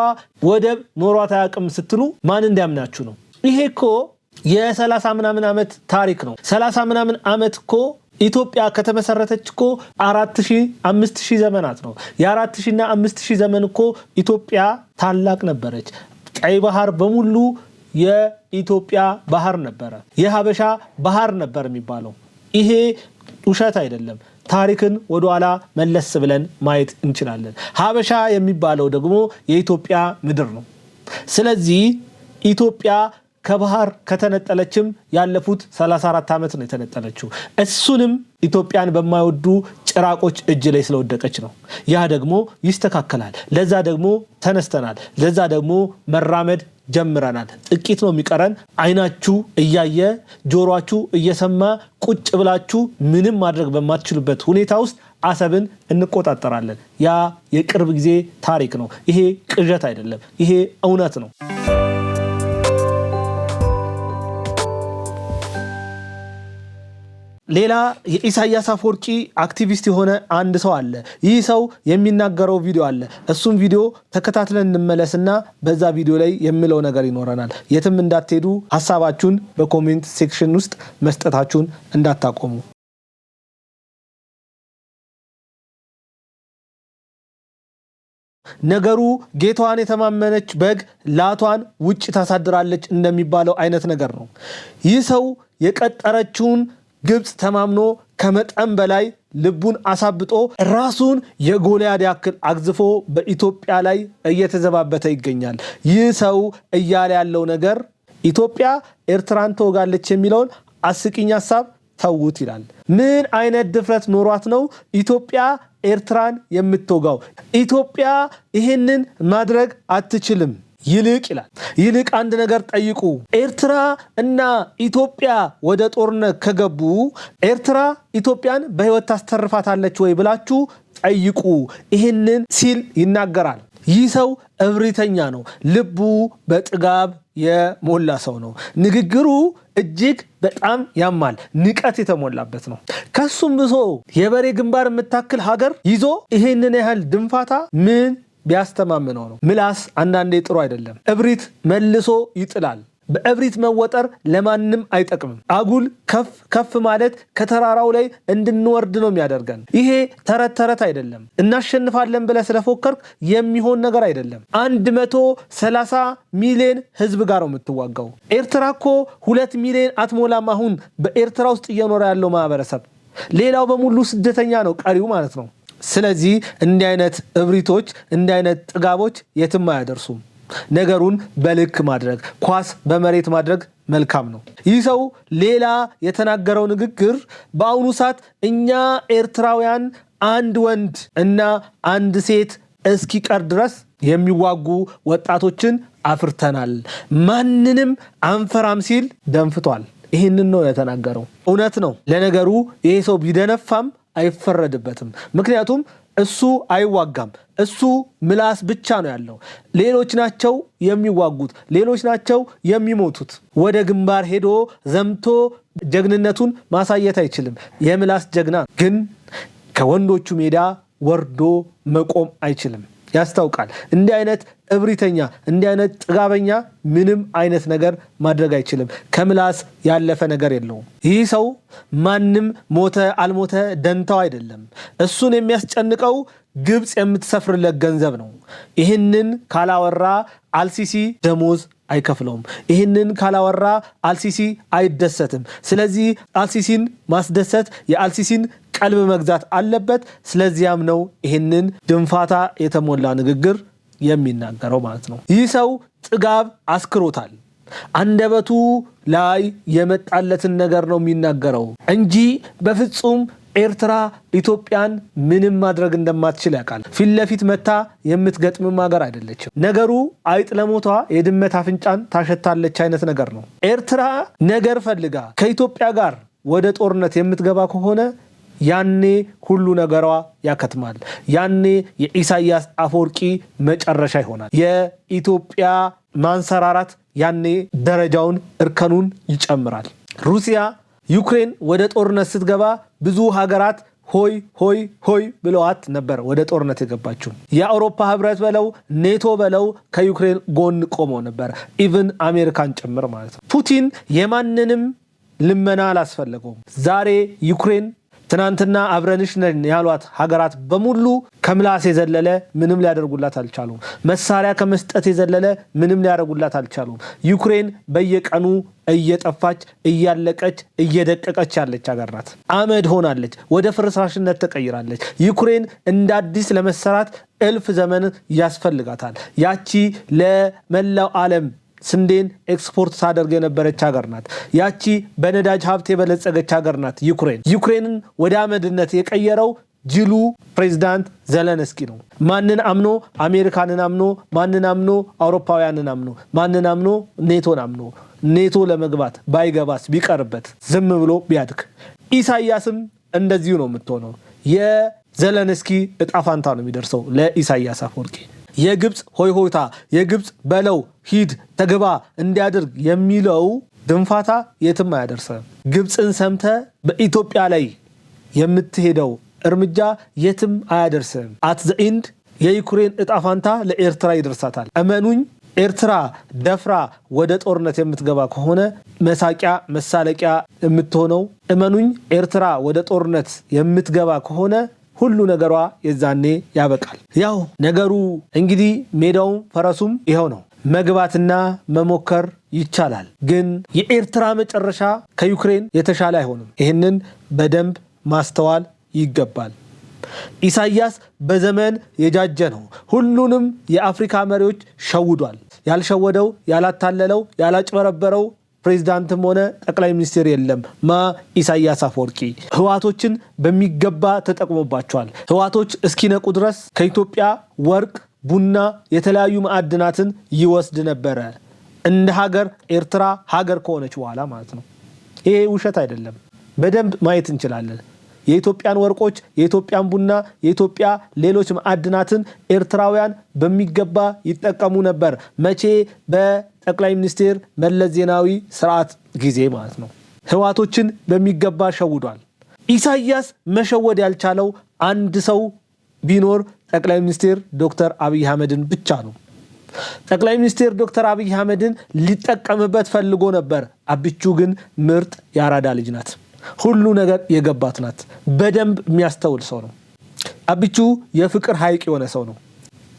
ወደብ ኖሯት አያውቅም ስትሉ ማን እንዲያምናችሁ ነው? ይሄ እኮ የ30 ምናምን ዓመት ታሪክ ነው። 30 ምናምን ዓመት እኮ ኢትዮጵያ ከተመሰረተች እኮ 4000 5000 ዘመናት ነው። የ4000 እና 5000 ዘመን እኮ ኢትዮጵያ ታላቅ ነበረች። ቀይ ባህር በሙሉ የኢትዮጵያ ባህር ነበረ። የሀበሻ ባህር ነበር የሚባለው። ይሄ ውሸት አይደለም። ታሪክን ወደ ኋላ መለስ ብለን ማየት እንችላለን። ሀበሻ የሚባለው ደግሞ የኢትዮጵያ ምድር ነው። ስለዚህ ኢትዮጵያ ከባህር ከተነጠለችም ያለፉት 34 ዓመት ነው የተነጠለችው። እሱንም ኢትዮጵያን በማይወዱ ጭራቆች እጅ ላይ ስለወደቀች ነው። ያ ደግሞ ይስተካከላል። ለዛ ደግሞ ተነስተናል። ለዛ ደግሞ መራመድ ጀምረናል። ጥቂት ነው የሚቀረን። አይናችሁ እያየ ጆሮአችሁ እየሰማ ቁጭ ብላችሁ ምንም ማድረግ በማትችሉበት ሁኔታ ውስጥ አሰብን እንቆጣጠራለን። ያ የቅርብ ጊዜ ታሪክ ነው። ይሄ ቅዠት አይደለም። ይሄ እውነት ነው። ሌላ የኢሳያስ አፈወርቂ አክቲቪስት የሆነ አንድ ሰው አለ። ይህ ሰው የሚናገረው ቪዲዮ አለ። እሱም ቪዲዮ ተከታትለን እንመለስና በዛ ቪዲዮ ላይ የሚለው ነገር ይኖረናል። የትም እንዳትሄዱ፣ ሐሳባችሁን በኮሜንት ሴክሽን ውስጥ መስጠታችሁን እንዳታቆሙ። ነገሩ ጌታዋን የተማመነች በግ ላቷን ውጭ ታሳድራለች እንደሚባለው አይነት ነገር ነው። ይህ ሰው የቀጠረችውን ግብጽ ተማምኖ ከመጠን በላይ ልቡን አሳብጦ ራሱን የጎልያድ ያክል አግዝፎ በኢትዮጵያ ላይ እየተዘባበተ ይገኛል። ይህ ሰው እያለ ያለው ነገር ኢትዮጵያ ኤርትራን ትወጋለች የሚለውን አስቂኝ ሐሳብ ተውት ይላል። ምን አይነት ድፍረት ኖሯት ነው ኢትዮጵያ ኤርትራን የምትወጋው? ኢትዮጵያ ይህንን ማድረግ አትችልም። ይልቅ ይላል። ይልቅ አንድ ነገር ጠይቁ። ኤርትራ እና ኢትዮጵያ ወደ ጦርነት ከገቡ ኤርትራ ኢትዮጵያን በህይወት ታስተርፋታለች ወይ ብላችሁ ጠይቁ። ይህንን ሲል ይናገራል። ይህ ሰው እብሪተኛ ነው። ልቡ በጥጋብ የሞላ ሰው ነው። ንግግሩ እጅግ በጣም ያማል። ንቀት የተሞላበት ነው። ከሱም ብሶ የበሬ ግንባር የምታክል ሀገር ይዞ ይህንን ያህል ድንፋታ ምን ቢያስተማምነው ነው? ምላስ አንዳንዴ ጥሩ አይደለም። እብሪት መልሶ ይጥላል። በእብሪት መወጠር ለማንም አይጠቅምም። አጉል ከፍ ከፍ ማለት ከተራራው ላይ እንድንወርድ ነው የሚያደርገን። ይሄ ተረት ተረት አይደለም። እናሸንፋለን ብለህ ስለፎከርክ የሚሆን ነገር አይደለም። 130 ሚሊዮን ህዝብ ጋር ነው የምትዋጋው። ኤርትራ እኮ 2 ሚሊዮን አትሞላም። አሁን በኤርትራ ውስጥ እየኖረ ያለው ማህበረሰብ፣ ሌላው በሙሉ ስደተኛ ነው፣ ቀሪው ማለት ነው። ስለዚህ እንዲህ አይነት እብሪቶች፣ እንዲህ አይነት ጥጋቦች የትም አያደርሱም። ነገሩን በልክ ማድረግ፣ ኳስ በመሬት ማድረግ መልካም ነው። ይህ ሰው ሌላ የተናገረው ንግግር በአሁኑ ሰዓት እኛ ኤርትራውያን አንድ ወንድ እና አንድ ሴት እስኪቀር ድረስ የሚዋጉ ወጣቶችን አፍርተናል፣ ማንንም አንፈራም ሲል ደንፍቷል። ይህንን ነው የተናገረው። እውነት ነው። ለነገሩ ይሄ ሰው ቢደነፋም አይፈረድበትም። ምክንያቱም እሱ አይዋጋም። እሱ ምላስ ብቻ ነው ያለው። ሌሎች ናቸው የሚዋጉት፣ ሌሎች ናቸው የሚሞቱት። ወደ ግንባር ሄዶ ዘምቶ ጀግንነቱን ማሳየት አይችልም። የምላስ ጀግና ግን ከወንዶቹ ሜዳ ወርዶ መቆም አይችልም። ያስታውቃል። እንዲህ አይነት እብሪተኛ፣ እንዲህ አይነት ጥጋበኛ ምንም አይነት ነገር ማድረግ አይችልም። ከምላስ ያለፈ ነገር የለውም። ይህ ሰው ማንም ሞተ አልሞተ ደንታው አይደለም። እሱን የሚያስጨንቀው ግብጽ የምትሰፍርለት ገንዘብ ነው። ይህንን ካላወራ አልሲሲ ደሞዝ አይከፍለውም። ይህንን ካላወራ አልሲሲ አይደሰትም። ስለዚህ አልሲሲን ማስደሰት፣ የአልሲሲን ቀልብ መግዛት አለበት። ስለዚያም ነው ይህንን ድንፋታ የተሞላ ንግግር የሚናገረው ማለት ነው። ይህ ሰው ጥጋብ አስክሮታል። አንደበቱ ላይ የመጣለትን ነገር ነው የሚናገረው እንጂ በፍጹም ኤርትራ ኢትዮጵያን ምንም ማድረግ እንደማትችል ያውቃል። ፊት ለፊት መታ የምትገጥምም ሀገር አይደለችም። ነገሩ አይጥ ለሞቷ የድመት አፍንጫን ታሸታለች አይነት ነገር ነው። ኤርትራ ነገር ፈልጋ ከኢትዮጵያ ጋር ወደ ጦርነት የምትገባ ከሆነ ያኔ ሁሉ ነገሯ ያከትማል። ያኔ የኢሳያስ አፈወርቂ መጨረሻ ይሆናል። የኢትዮጵያ ማንሰራራት ያኔ ደረጃውን እርከኑን ይጨምራል። ሩሲያ ዩክሬን ወደ ጦርነት ስትገባ ብዙ ሀገራት ሆይ ሆይ ሆይ ብለዋት ነበር ወደ ጦርነት የገባችው። የአውሮፓ ህብረት በለው ኔቶ በለው ከዩክሬን ጎን ቆሞ ነበር፣ ኢቭን አሜሪካን ጭምር ማለት ነው። ፑቲን የማንንም ልመና አላስፈለገውም። ዛሬ ዩክሬን ትናንትና አብረንሽ ነን ያሏት ሀገራት በሙሉ ከምላስ የዘለለ ምንም ሊያደርጉላት አልቻሉም። መሳሪያ ከመስጠት የዘለለ ምንም ሊያደርጉላት አልቻሉም። ዩክሬን በየቀኑ እየጠፋች እያለቀች እየደቀቀች ያለች ሀገር ናት። አመድ ሆናለች። ወደ ፍርስራሽነት ተቀይራለች። ዩክሬን እንደ አዲስ ለመሰራት እልፍ ዘመን ያስፈልጋታል። ያቺ ለመላው ዓለም ስንዴን ኤክስፖርት ታደርግ የነበረች ሀገር ናት። ያቺ በነዳጅ ሀብት የበለጸገች ሀገር ናት ዩክሬንን ወደ አመድነት የቀየረው ጅሉ ፕሬዝዳንት ዘለንስኪ ነው። ማንን አምኖ? አሜሪካንን አምኖ፣ ማንን አምኖ? አውሮፓውያንን አምኖ፣ ማንን አምኖ? ኔቶን አምኖ። ኔቶ ለመግባት ባይገባስ ቢቀርበት ዝም ብሎ ቢያድግ። ኢሳያስም እንደዚሁ ነው የምትሆነው። የዘለንስኪ እጣ ፋንታ ነው የሚደርሰው ለኢሳያስ አፈወርቂ። የግብፅ ሆይሆይታ፣ የግብፅ በለው ሂድ ተግባ እንዲያደርግ የሚለው ድንፋታ የትም አያደርሰም። ግብፅን ሰምተ በኢትዮጵያ ላይ የምትሄደው እርምጃ የትም አያደርስም። አት ዘ ኤንድ የዩክሬን እጣ ፋንታ ለኤርትራ ይደርሳታል። እመኑኝ፣ ኤርትራ ደፍራ ወደ ጦርነት የምትገባ ከሆነ መሳቂያ መሳለቂያ የምትሆነው። እመኑኝ፣ ኤርትራ ወደ ጦርነት የምትገባ ከሆነ ሁሉ ነገሯ የዛኔ ያበቃል። ያው ነገሩ እንግዲህ ሜዳውም ፈረሱም ይኸው ነው። መግባትና መሞከር ይቻላል፣ ግን የኤርትራ መጨረሻ ከዩክሬን የተሻለ አይሆንም። ይህንን በደንብ ማስተዋል ይገባል። ኢሳያስ በዘመን የጃጀ ነው። ሁሉንም የአፍሪካ መሪዎች ሸውዷል። ያልሸወደው፣ ያላታለለው፣ ያላጭበረበረው ፕሬዝዳንትም ሆነ ጠቅላይ ሚኒስትር የለም። ኢሳያስ አፈወርቂ ህዋቶችን በሚገባ ተጠቅሞባቸዋል። ህዋቶች እስኪነቁ ድረስ ከኢትዮጵያ ወርቅ፣ ቡና፣ የተለያዩ ማዕድናትን ይወስድ ነበረ። እንደ ሀገር ኤርትራ ሀገር ከሆነች በኋላ ማለት ነው። ይሄ ውሸት አይደለም። በደንብ ማየት እንችላለን። የኢትዮጵያን ወርቆች፣ የኢትዮጵያን ቡና፣ የኢትዮጵያ ሌሎች ማዕድናትን ኤርትራውያን በሚገባ ይጠቀሙ ነበር። መቼ? በጠቅላይ ሚኒስትር መለስ ዜናዊ ስርዓት ጊዜ ማለት ነው። ህዋቶችን በሚገባ ሸውዷል። ኢሳያስ መሸወድ ያልቻለው አንድ ሰው ቢኖር ጠቅላይ ሚኒስትር ዶክተር አብይ አህመድን ብቻ ነው። ጠቅላይ ሚኒስትር ዶክተር አብይ አህመድን ሊጠቀምበት ፈልጎ ነበር። አብቹ ግን ምርጥ ያራዳ ልጅ ናት። ሁሉ ነገር የገባት ናት። በደንብ የሚያስተውል ሰው ነው። አብቹ የፍቅር ሐይቅ የሆነ ሰው ነው።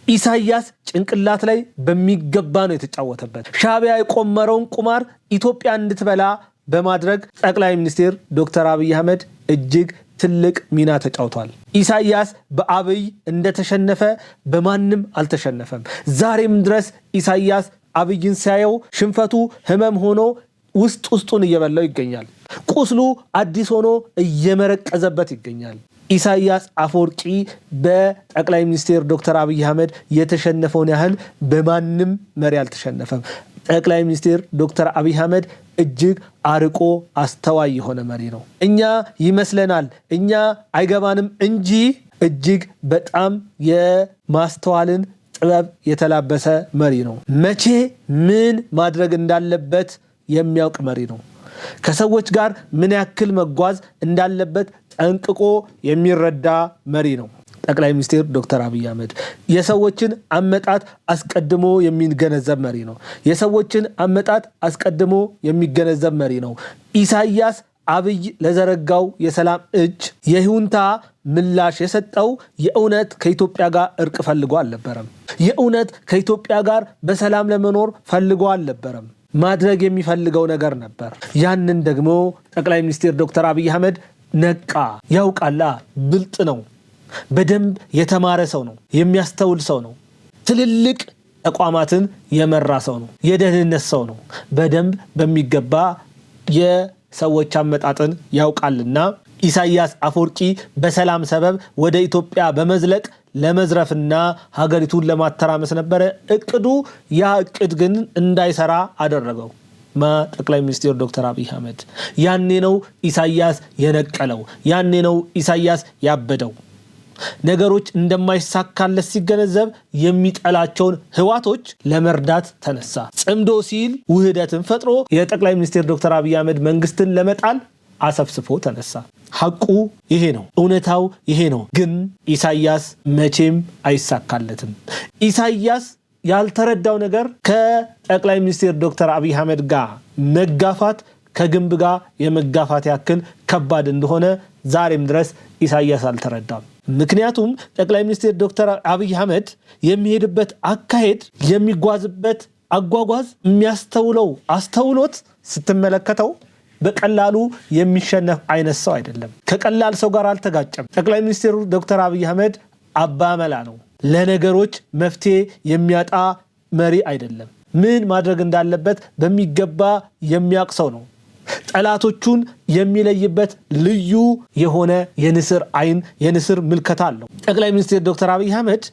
ኢሳያስ ጭንቅላት ላይ በሚገባ ነው የተጫወተበት። ሻዕቢያ የቆመረውን ቁማር ኢትዮጵያ እንድትበላ በማድረግ ጠቅላይ ሚኒስትር ዶክተር አብይ አህመድ እጅግ ትልቅ ሚና ተጫውቷል። ኢሳያስ በአብይ እንደተሸነፈ በማንም አልተሸነፈም። ዛሬም ድረስ ኢሳያስ አብይን ሲያየው ሽንፈቱ ህመም ሆኖ ውስጡን እየበላው ይገኛል። ቁስሉ አዲስ ሆኖ እየመረቀዘበት ይገኛል። ኢሳያስ አፈወርቂ በጠቅላይ ሚኒስትር ዶክተር አብይ አህመድ የተሸነፈውን ያህል በማንም መሪ አልተሸነፈም። ጠቅላይ ሚኒስትር ዶክተር አብይ አህመድ እጅግ አርቆ አስተዋይ የሆነ መሪ ነው። እኛ ይመስለናል፣ እኛ አይገባንም እንጂ እጅግ በጣም የማስተዋልን ጥበብ የተላበሰ መሪ ነው። መቼ ምን ማድረግ እንዳለበት የሚያውቅ መሪ ነው። ከሰዎች ጋር ምን ያክል መጓዝ እንዳለበት ጠንቅቆ የሚረዳ መሪ ነው ጠቅላይ ሚኒስትር ዶክተር አብይ አህመድ። የሰዎችን አመጣጥ አስቀድሞ የሚገነዘብ መሪ ነው። የሰዎችን አመጣጥ አስቀድሞ የሚገነዘብ መሪ ነው። ኢሳያስ አብይ ለዘረጋው የሰላም እጅ የይሁንታ ምላሽ የሰጠው የእውነት ከኢትዮጵያ ጋር እርቅ ፈልጎ አልነበረም። የእውነት ከኢትዮጵያ ጋር በሰላም ለመኖር ፈልጎ አልነበረም። ማድረግ የሚፈልገው ነገር ነበር። ያንን ደግሞ ጠቅላይ ሚኒስትር ዶክተር አብይ አህመድ ነቃ። ያውቃላ፣ ብልጥ ነው። በደንብ የተማረ ሰው ነው። የሚያስተውል ሰው ነው። ትልልቅ ተቋማትን የመራ ሰው ነው። የደህንነት ሰው ነው። በደንብ በሚገባ የሰዎች አመጣጥን ያውቃልና ኢሳያስ አፈወርቂ በሰላም ሰበብ ወደ ኢትዮጵያ በመዝለቅ ለመዝረፍና ሀገሪቱን ለማተራመስ ነበረ እቅዱ። ያ እቅድ ግን እንዳይሰራ አደረገው ጠቅላይ ሚኒስትር ዶክተር አብይ አህመድ። ያኔ ነው ኢሳያስ የነቀለው። ያኔ ነው ኢሳያስ ያበደው። ነገሮች እንደማይሳካለት ሲገነዘብ የሚጠላቸውን ህዋቶች ለመርዳት ተነሳ። ጽምዶ ሲል ውህደትን ፈጥሮ የጠቅላይ ሚኒስትር ዶክተር አብይ አህመድ መንግስትን ለመጣል አሰፍስፎ ተነሳ። ሐቁ ይሄ ነው። እውነታው ይሄ ነው። ግን ኢሳያስ መቼም አይሳካለትም። ኢሳያስ ያልተረዳው ነገር ከጠቅላይ ሚኒስትር ዶክተር አብይ አህመድ ጋር መጋፋት ከግንብ ጋር የመጋፋት ያክል ከባድ እንደሆነ ዛሬም ድረስ ኢሳያስ አልተረዳም። ምክንያቱም ጠቅላይ ሚኒስትር ዶክተር አብይ አህመድ የሚሄድበት አካሄድ፣ የሚጓዝበት አጓጓዝ፣ የሚያስተውለው አስተውሎት ስትመለከተው በቀላሉ የሚሸነፍ አይነት ሰው አይደለም። ከቀላል ሰው ጋር አልተጋጨም። ጠቅላይ ሚኒስትር ዶክተር አብይ አህመድ አባመላ ነው። ለነገሮች መፍትሄ የሚያጣ መሪ አይደለም። ምን ማድረግ እንዳለበት በሚገባ የሚያውቅ ሰው ነው። ጠላቶቹን የሚለይበት ልዩ የሆነ የንስር አይን የንስር ምልከታ አለው። ጠቅላይ ሚኒስትር ዶክተር አብይ አህመድ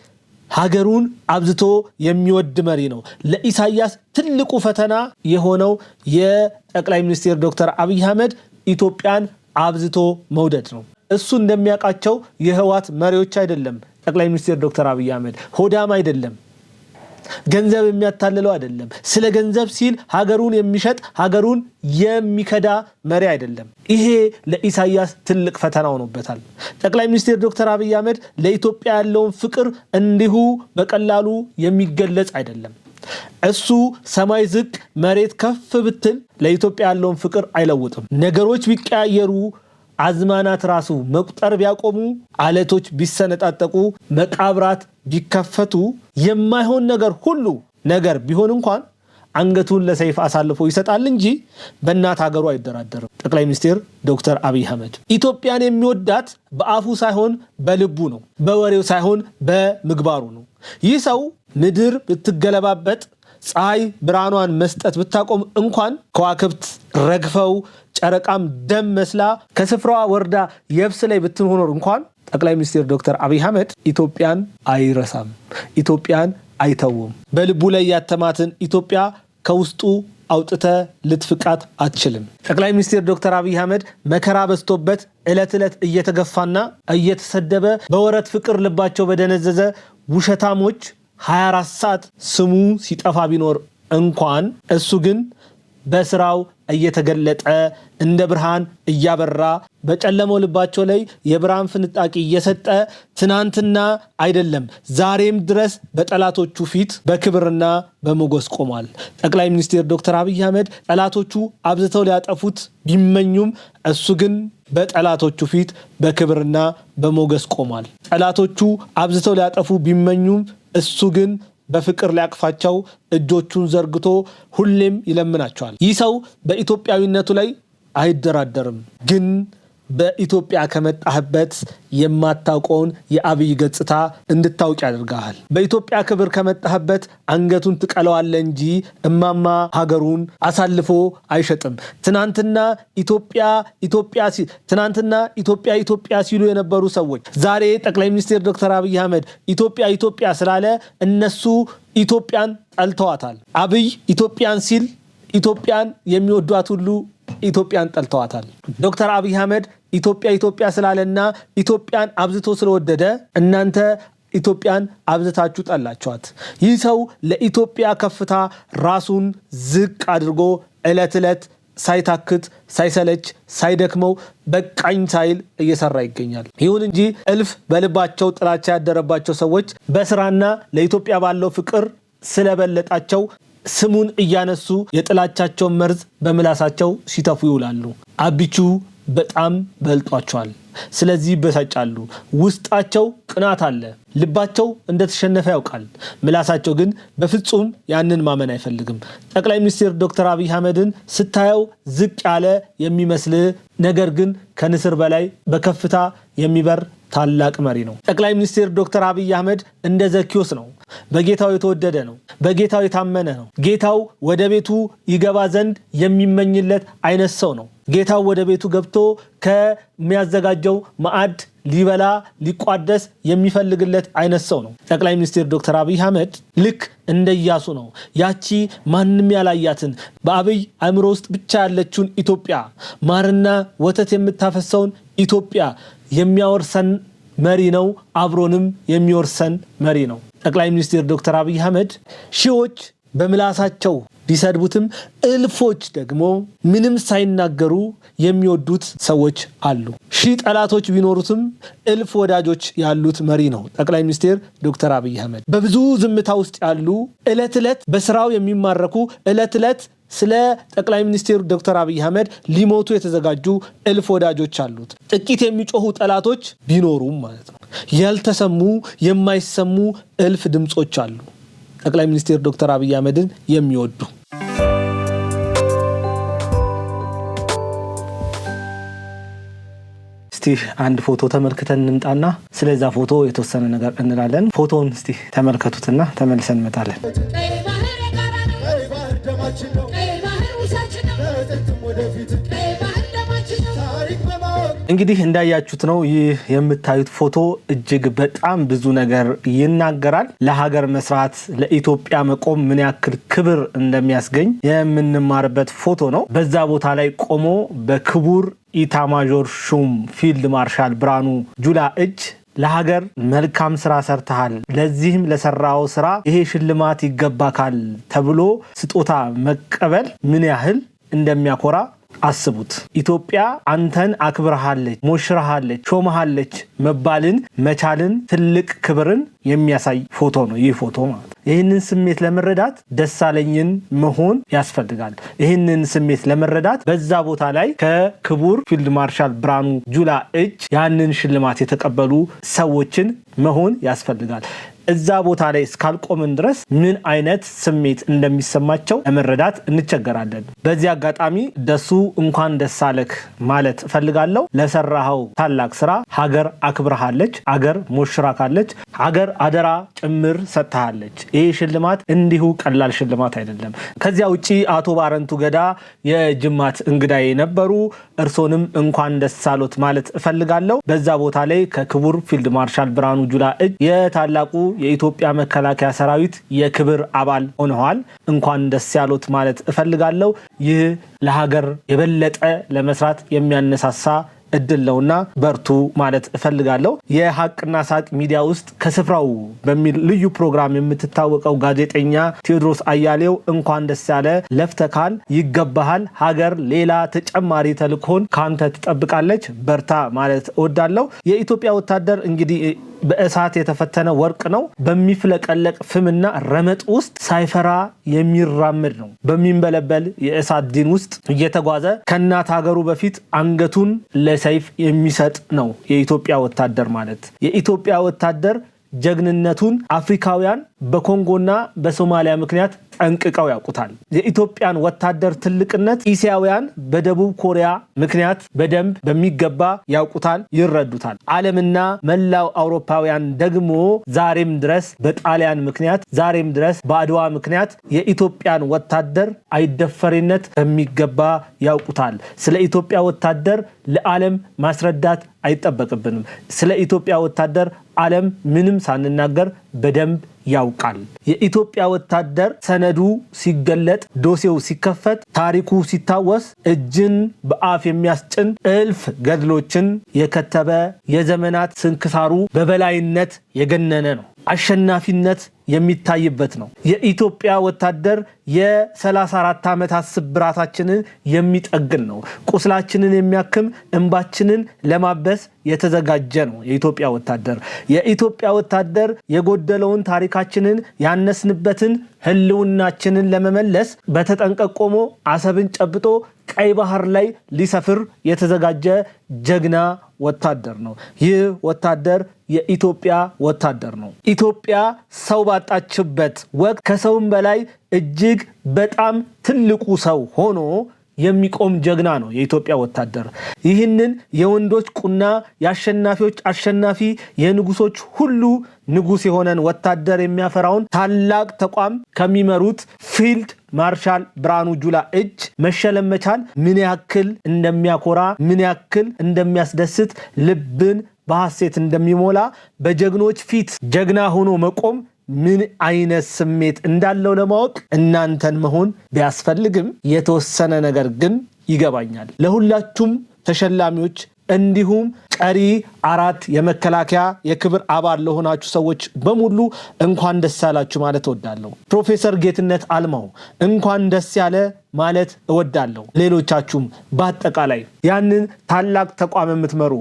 ሀገሩን አብዝቶ የሚወድ መሪ ነው። ለኢሳያስ ትልቁ ፈተና የሆነው የጠቅላይ ሚኒስትር ዶክተር አብይ አህመድ ኢትዮጵያን አብዝቶ መውደድ ነው። እሱ እንደሚያውቃቸው የህወሓት መሪዎች አይደለም። ጠቅላይ ሚኒስትር ዶክተር አብይ አህመድ ሆዳም አይደለም። ገንዘብ የሚያታልለው አይደለም። ስለ ገንዘብ ሲል ሀገሩን የሚሸጥ ሀገሩን የሚከዳ መሪ አይደለም። ይሄ ለኢሳያስ ትልቅ ፈተና ሆኖበታል። ጠቅላይ ሚኒስትር ዶክተር አብይ አህመድ ለኢትዮጵያ ያለውን ፍቅር እንዲሁ በቀላሉ የሚገለጽ አይደለም። እሱ ሰማይ ዝቅ መሬት ከፍ ብትል ለኢትዮጵያ ያለውን ፍቅር አይለውጥም። ነገሮች ቢቀያየሩ አዝማናት ራሱ መቁጠር ቢያቆሙ አለቶች ቢሰነጣጠቁ መቃብራት ቢከፈቱ የማይሆን ነገር ሁሉ ነገር ቢሆን እንኳን አንገቱን ለሰይፍ አሳልፎ ይሰጣል እንጂ በእናት ሀገሩ አይደራደርም። ጠቅላይ ሚኒስትር ዶክተር አብይ አህመድ ኢትዮጵያን የሚወዳት በአፉ ሳይሆን በልቡ ነው፣ በወሬው ሳይሆን በምግባሩ ነው። ይህ ሰው ምድር ብትገለባበጥ ፀሐይ ብርሃኗን መስጠት ብታቆም እንኳን ከዋክብት ረግፈው ጨረቃም ደም መስላ ከስፍራዋ ወርዳ የብስ ላይ ብትሆን እንኳን ጠቅላይ ሚኒስትር ዶክተር አብይ አህመድ ኢትዮጵያን አይረሳም፣ ኢትዮጵያን አይተውም። በልቡ ላይ ያተማትን ኢትዮጵያ ከውስጡ አውጥተ ልትፍቃት አትችልም። ጠቅላይ ሚኒስትር ዶክተር አብይ አህመድ መከራ በዝቶበት ዕለት ዕለት እየተገፋና እየተሰደበ በወረት ፍቅር ልባቸው በደነዘዘ ውሸታሞች 24 ሰዓት ስሙ ሲጠፋ ቢኖር እንኳን እሱ ግን በስራው እየተገለጠ እንደ ብርሃን እያበራ በጨለመው ልባቸው ላይ የብርሃን ፍንጣቂ እየሰጠ ትናንትና አይደለም ዛሬም ድረስ በጠላቶቹ ፊት በክብርና በሞገስ ቆሟል። ጠቅላይ ሚኒስትር ዶክተር አብይ አህመድ ጠላቶቹ አብዝተው ሊያጠፉት ቢመኙም እሱ ግን በጠላቶቹ ፊት በክብርና በሞገስ ቆሟል። ጠላቶቹ አብዝተው ሊያጠፉ ቢመኙም እሱ ግን በፍቅር ሊያቅፋቸው እጆቹን ዘርግቶ ሁሌም ይለምናቸዋል። ይህ ሰው በኢትዮጵያዊነቱ ላይ አይደራደርም። ግን በኢትዮጵያ ከመጣህበት የማታውቀውን የአብይ ገጽታ እንድታውቅ ያደርጋል። በኢትዮጵያ ክብር ከመጣህበት አንገቱን ትቀለዋለህ እንጂ እማማ ሀገሩን አሳልፎ አይሸጥም። ትናንትና ኢትዮጵያ ሲሉ የነበሩ ሰዎች ዛሬ ጠቅላይ ሚኒስትር ዶክተር አብይ አህመድ ኢትዮጵያ ስላለ እነሱ ኢትዮጵያን ጠልተዋታል። አብይ ኢትዮጵያን ሲል ኢትዮጵያን የሚወዷት ሁሉ ኢትዮጵያን ጠልተዋታል። ዶክተር አብይ አህመድ ኢትዮጵያ ስላለና ኢትዮጵያን አብዝቶ ስለወደደ እናንተ ኢትዮጵያን አብዝታችሁ ጠላችኋት። ይህ ሰው ለኢትዮጵያ ከፍታ ራሱን ዝቅ አድርጎ ዕለት ዕለት ሳይታክት ሳይሰለች ሳይደክመው በቃኝ ሳይል እየሰራ ይገኛል። ይሁን እንጂ እልፍ በልባቸው ጥላቻ ያደረባቸው ሰዎች በስራና ለኢትዮጵያ ባለው ፍቅር ስለበለጣቸው ስሙን እያነሱ የጥላቻቸውን መርዝ በምላሳቸው ሲተፉ ይውላሉ። አቢቹ በጣም በልጧቸዋል። ስለዚህ በሳጫሉ። ውስጣቸው ቅናት አለ። ልባቸው እንደተሸነፈ ያውቃል። ምላሳቸው ግን በፍጹም ያንን ማመን አይፈልግም። ጠቅላይ ሚኒስትር ዶክተር አብይ አህመድን ስታየው ዝቅ ያለ የሚመስል ነገር ግን ከንስር በላይ በከፍታ የሚበር ታላቅ መሪ ነው። ጠቅላይ ሚኒስትር ዶክተር አብይ አህመድ እንደ ዘኪዮስ ነው። በጌታው የተወደደ ነው። በጌታው የታመነ ነው። ጌታው ወደ ቤቱ ይገባ ዘንድ የሚመኝለት አይነት ሰው ነው። ጌታው ወደ ቤቱ ገብቶ ከሚያዘጋጀው ማዕድ ሊበላ ሊቋደስ የሚፈልግለት አይነት ሰው ነው። ጠቅላይ ሚኒስትር ዶክተር አብይ አህመድ ልክ እንደ ኢያሱ ነው። ያቺ ማንም ያላያትን በአብይ አእምሮ ውስጥ ብቻ ያለችውን ኢትዮጵያ ማርና ወተት የምታፈሰውን ኢትዮጵያ የሚያወርሰን መሪ ነው። አብሮንም የሚወርሰን መሪ ነው። ጠቅላይ ሚኒስትር ዶክተር አብይ አህመድ ሺዎች በምላሳቸው ቢሰድቡትም እልፎች ደግሞ ምንም ሳይናገሩ የሚወዱት ሰዎች አሉ። ሺህ ጠላቶች ቢኖሩትም እልፍ ወዳጆች ያሉት መሪ ነው ጠቅላይ ሚኒስትር ዶክተር አብይ አህመድ። በብዙ ዝምታ ውስጥ ያሉ ዕለት ዕለት በስራው የሚማረኩ ዕለት ዕለት ስለ ጠቅላይ ሚኒስትር ዶክተር አብይ አህመድ ሊሞቱ የተዘጋጁ እልፍ ወዳጆች አሉት። ጥቂት የሚጮሁ ጠላቶች ቢኖሩም ማለት ነው። ያልተሰሙ የማይሰሙ እልፍ ድምጾች አሉ ጠቅላይ ሚኒስትር ዶክተር አብይ አህመድን የሚወዱ። እስቲ አንድ ፎቶ ተመልክተን እንምጣና ስለዛ ፎቶ የተወሰነ ነገር እንላለን። ፎቶውን እስቲ ተመልከቱትና ተመልሰን እንመጣለን። ደማችን ነው ቀይ ባህር ውሳችን ነው ለጥንትም ወደፊት ቀይ ባህር ደማችን ነው ታሪክ በማወቅ እንግዲህ እንዳያችሁት ነው። ይህ የምታዩት ፎቶ እጅግ በጣም ብዙ ነገር ይናገራል። ለሀገር መስራት ለኢትዮጵያ መቆም ምን ያክል ክብር እንደሚያስገኝ የምንማርበት ፎቶ ነው። በዛ ቦታ ላይ ቆሞ በክቡር ኢታማዦር ሹም ፊልድ ማርሻል ብርሃኑ ጁላ እጅ ለሀገር መልካም ስራ ሰርተሃል፣ ለዚህም ለሰራው ስራ ይሄ ሽልማት ይገባካል ተብሎ ስጦታ መቀበል ምን ያህል እንደሚያኮራ አስቡት። ኢትዮጵያ አንተን አክብረሃለች፣ ሞሽረሃለች፣ ሾመሃለች መባልን መቻልን ትልቅ ክብርን የሚያሳይ ፎቶ ነው ይህ ፎቶ ማለት። ይህንን ስሜት ለመረዳት ደሳለኝን መሆን ያስፈልጋል። ይህንን ስሜት ለመረዳት በዛ ቦታ ላይ ከክቡር ፊልድ ማርሻል ብርሃኑ ጁላ እጅ ያንን ሽልማት የተቀበሉ ሰዎችን መሆን ያስፈልጋል። እዛ ቦታ ላይ እስካልቆምን ድረስ ምን አይነት ስሜት እንደሚሰማቸው ለመረዳት እንቸገራለን። በዚህ አጋጣሚ ደሱ እንኳን ደስ አለህ ማለት ፈልጋለሁ። ለሰራኸው ታላቅ ስራ ሀገር አክብረሃለች፣ ሀገር ሞሽራካለች፣ ሀገር አደራ ጭምር ሰጥታለች። ይህ ሽልማት እንዲሁ ቀላል ሽልማት አይደለም። ከዚያ ውጪ አቶ ባረንቱ ገዳ የጅማት እንግዳዬ ነበሩ። እርሶንም እንኳን ደስ አሎት ማለት እፈልጋለሁ። በዛ ቦታ ላይ ከክቡር ፊልድ ማርሻል ብርሃኑ ጁላ እጅ የታላቁ የኢትዮጵያ መከላከያ ሰራዊት የክብር አባል ሆነዋል። እንኳን ደስ ያሎት ማለት እፈልጋለሁ። ይህ ለሀገር የበለጠ ለመስራት የሚያነሳሳ እድል ነውና በርቱ ማለት እፈልጋለሁ። የሀቅና ሳቅ ሚዲያ ውስጥ ከስፍራው በሚል ልዩ ፕሮግራም የምትታወቀው ጋዜጠኛ ቴዎድሮስ አያሌው እንኳን ደስ ያለ ለፍተካል፣ ይገባሃል፣ ሀገር ሌላ ተጨማሪ ተልእኮን ካንተ ትጠብቃለች፣ በርታ ማለት እወዳለሁ። የኢትዮጵያ ወታደር እንግዲህ በእሳት የተፈተነ ወርቅ ነው። በሚፍለቀለቅ ፍምና ረመጥ ውስጥ ሳይፈራ የሚራመድ ነው። በሚንበለበል የእሳት ዲን ውስጥ እየተጓዘ ከእናት ሀገሩ በፊት አንገቱን ለሰይፍ የሚሰጥ ነው የኢትዮጵያ ወታደር ማለት። የኢትዮጵያ ወታደር ጀግንነቱን አፍሪካውያን በኮንጎና በሶማሊያ ምክንያት ጠንቅቀው ያውቁታል። የኢትዮጵያን ወታደር ትልቅነት እስያውያን በደቡብ ኮሪያ ምክንያት በደንብ በሚገባ ያውቁታል፣ ይረዱታል። ዓለምና መላው አውሮፓውያን ደግሞ ዛሬም ድረስ በጣሊያን ምክንያት ዛሬም ድረስ በአድዋ ምክንያት የኢትዮጵያን ወታደር አይደፈሪነት በሚገባ ያውቁታል። ስለ ኢትዮጵያ ወታደር ለዓለም ማስረዳት አይጠበቅብንም። ስለ ኢትዮጵያ ወታደር ዓለም ምንም ሳንናገር በደንብ ያውቃል። የኢትዮጵያ ወታደር ሰነዱ ሲገለጥ፣ ዶሴው ሲከፈት፣ ታሪኩ ሲታወስ እጅን በአፍ የሚያስጭን እልፍ ገድሎችን የከተበ የዘመናት ስንክሳሩ በበላይነት የገነነ ነው። አሸናፊነት የሚታይበት ነው። የኢትዮጵያ ወታደር የ34 ዓመታት ስብራታችንን የሚጠግን ነው። ቁስላችንን የሚያክም እንባችንን ለማበስ የተዘጋጀ ነው የኢትዮጵያ ወታደር። የኢትዮጵያ ወታደር የጎደለውን ታሪካችንን ያነስንበትን ህልውናችንን ለመመለስ በተጠንቀቅ ቆሞ አሰብን ጨብጦ ቀይ ባህር ላይ ሊሰፍር የተዘጋጀ ጀግና ወታደር ነው። ይህ ወታደር የኢትዮጵያ ወታደር ነው። ኢትዮጵያ ሰው ባጣችበት ወቅት ከሰውም በላይ እጅግ በጣም ትልቁ ሰው ሆኖ የሚቆም ጀግና ነው የኢትዮጵያ ወታደር። ይህንን የወንዶች ቁና የአሸናፊዎች አሸናፊ የንጉሶች ሁሉ ንጉስ የሆነን ወታደር የሚያፈራውን ታላቅ ተቋም ከሚመሩት ፊልድ ማርሻል ብርሃኑ ጁላ እጅ መሸለም መቻል ምን ያክል እንደሚያኮራ፣ ምን ያክል እንደሚያስደስት፣ ልብን በሐሴት እንደሚሞላ፣ በጀግኖች ፊት ጀግና ሆኖ መቆም ምን አይነት ስሜት እንዳለው ለማወቅ እናንተን መሆን ቢያስፈልግም የተወሰነ ነገር ግን ይገባኛል። ለሁላችሁም ተሸላሚዎች እንዲሁም ቀሪ 4 የመከላከያ የክብር አባል ለሆናችሁ ሰዎች በሙሉ እንኳን ደስ ያላችሁ ማለት እወዳለሁ። ፕሮፌሰር ጌትነት አልማው እንኳን ደስ ያለ ማለት እወዳለሁ። ሌሎቻችሁም በአጠቃላይ ያንን ታላቅ ተቋም የምትመሩ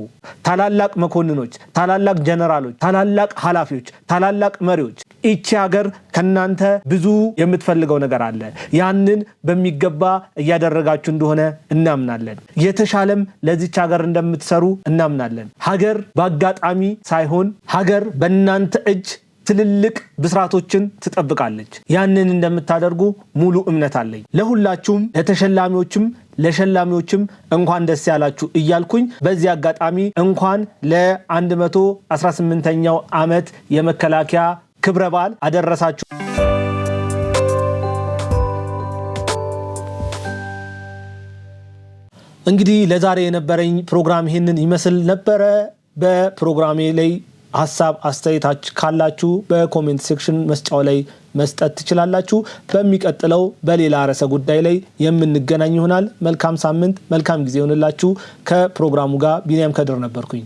ታላላቅ መኮንኖች፣ ታላላቅ ጀነራሎች፣ ታላላቅ ኃላፊዎች፣ ታላላቅ መሪዎች እቺ ሀገር ከናንተ ብዙ የምትፈልገው ነገር አለ። ያንን በሚገባ እያደረጋችሁ እንደሆነ እናምናለን። የተሻለም ለዚች ሀገር እንደምትሰሩ እናምናለን። ሀገር በአጋጣሚ ሳይሆን ሀገር በእናንተ እጅ ትልልቅ ብስራቶችን ትጠብቃለች። ያንን እንደምታደርጉ ሙሉ እምነት አለኝ። ለሁላችሁም ለተሸላሚዎችም ለሸላሚዎችም እንኳን ደስ ያላችሁ እያልኩኝ በዚህ አጋጣሚ እንኳን ለ118ኛው ዓመት የመከላከያ ክብረ በዓል አደረሳችሁ። እንግዲህ ለዛሬ የነበረኝ ፕሮግራም ይሄንን ይመስል ነበረ። በፕሮግራሜ ላይ ሐሳብ አስተያየታችሁ ካላችሁ በኮሜንት ሴክሽን መስጫው ላይ መስጠት ትችላላችሁ። በሚቀጥለው በሌላ ርዕሰ ጉዳይ ላይ የምንገናኝ ይሆናል። መልካም ሳምንት፣ መልካም ጊዜ ይሁንላችሁ። ከፕሮግራሙ ጋር ቢኒያም ከድር ነበርኩኝ።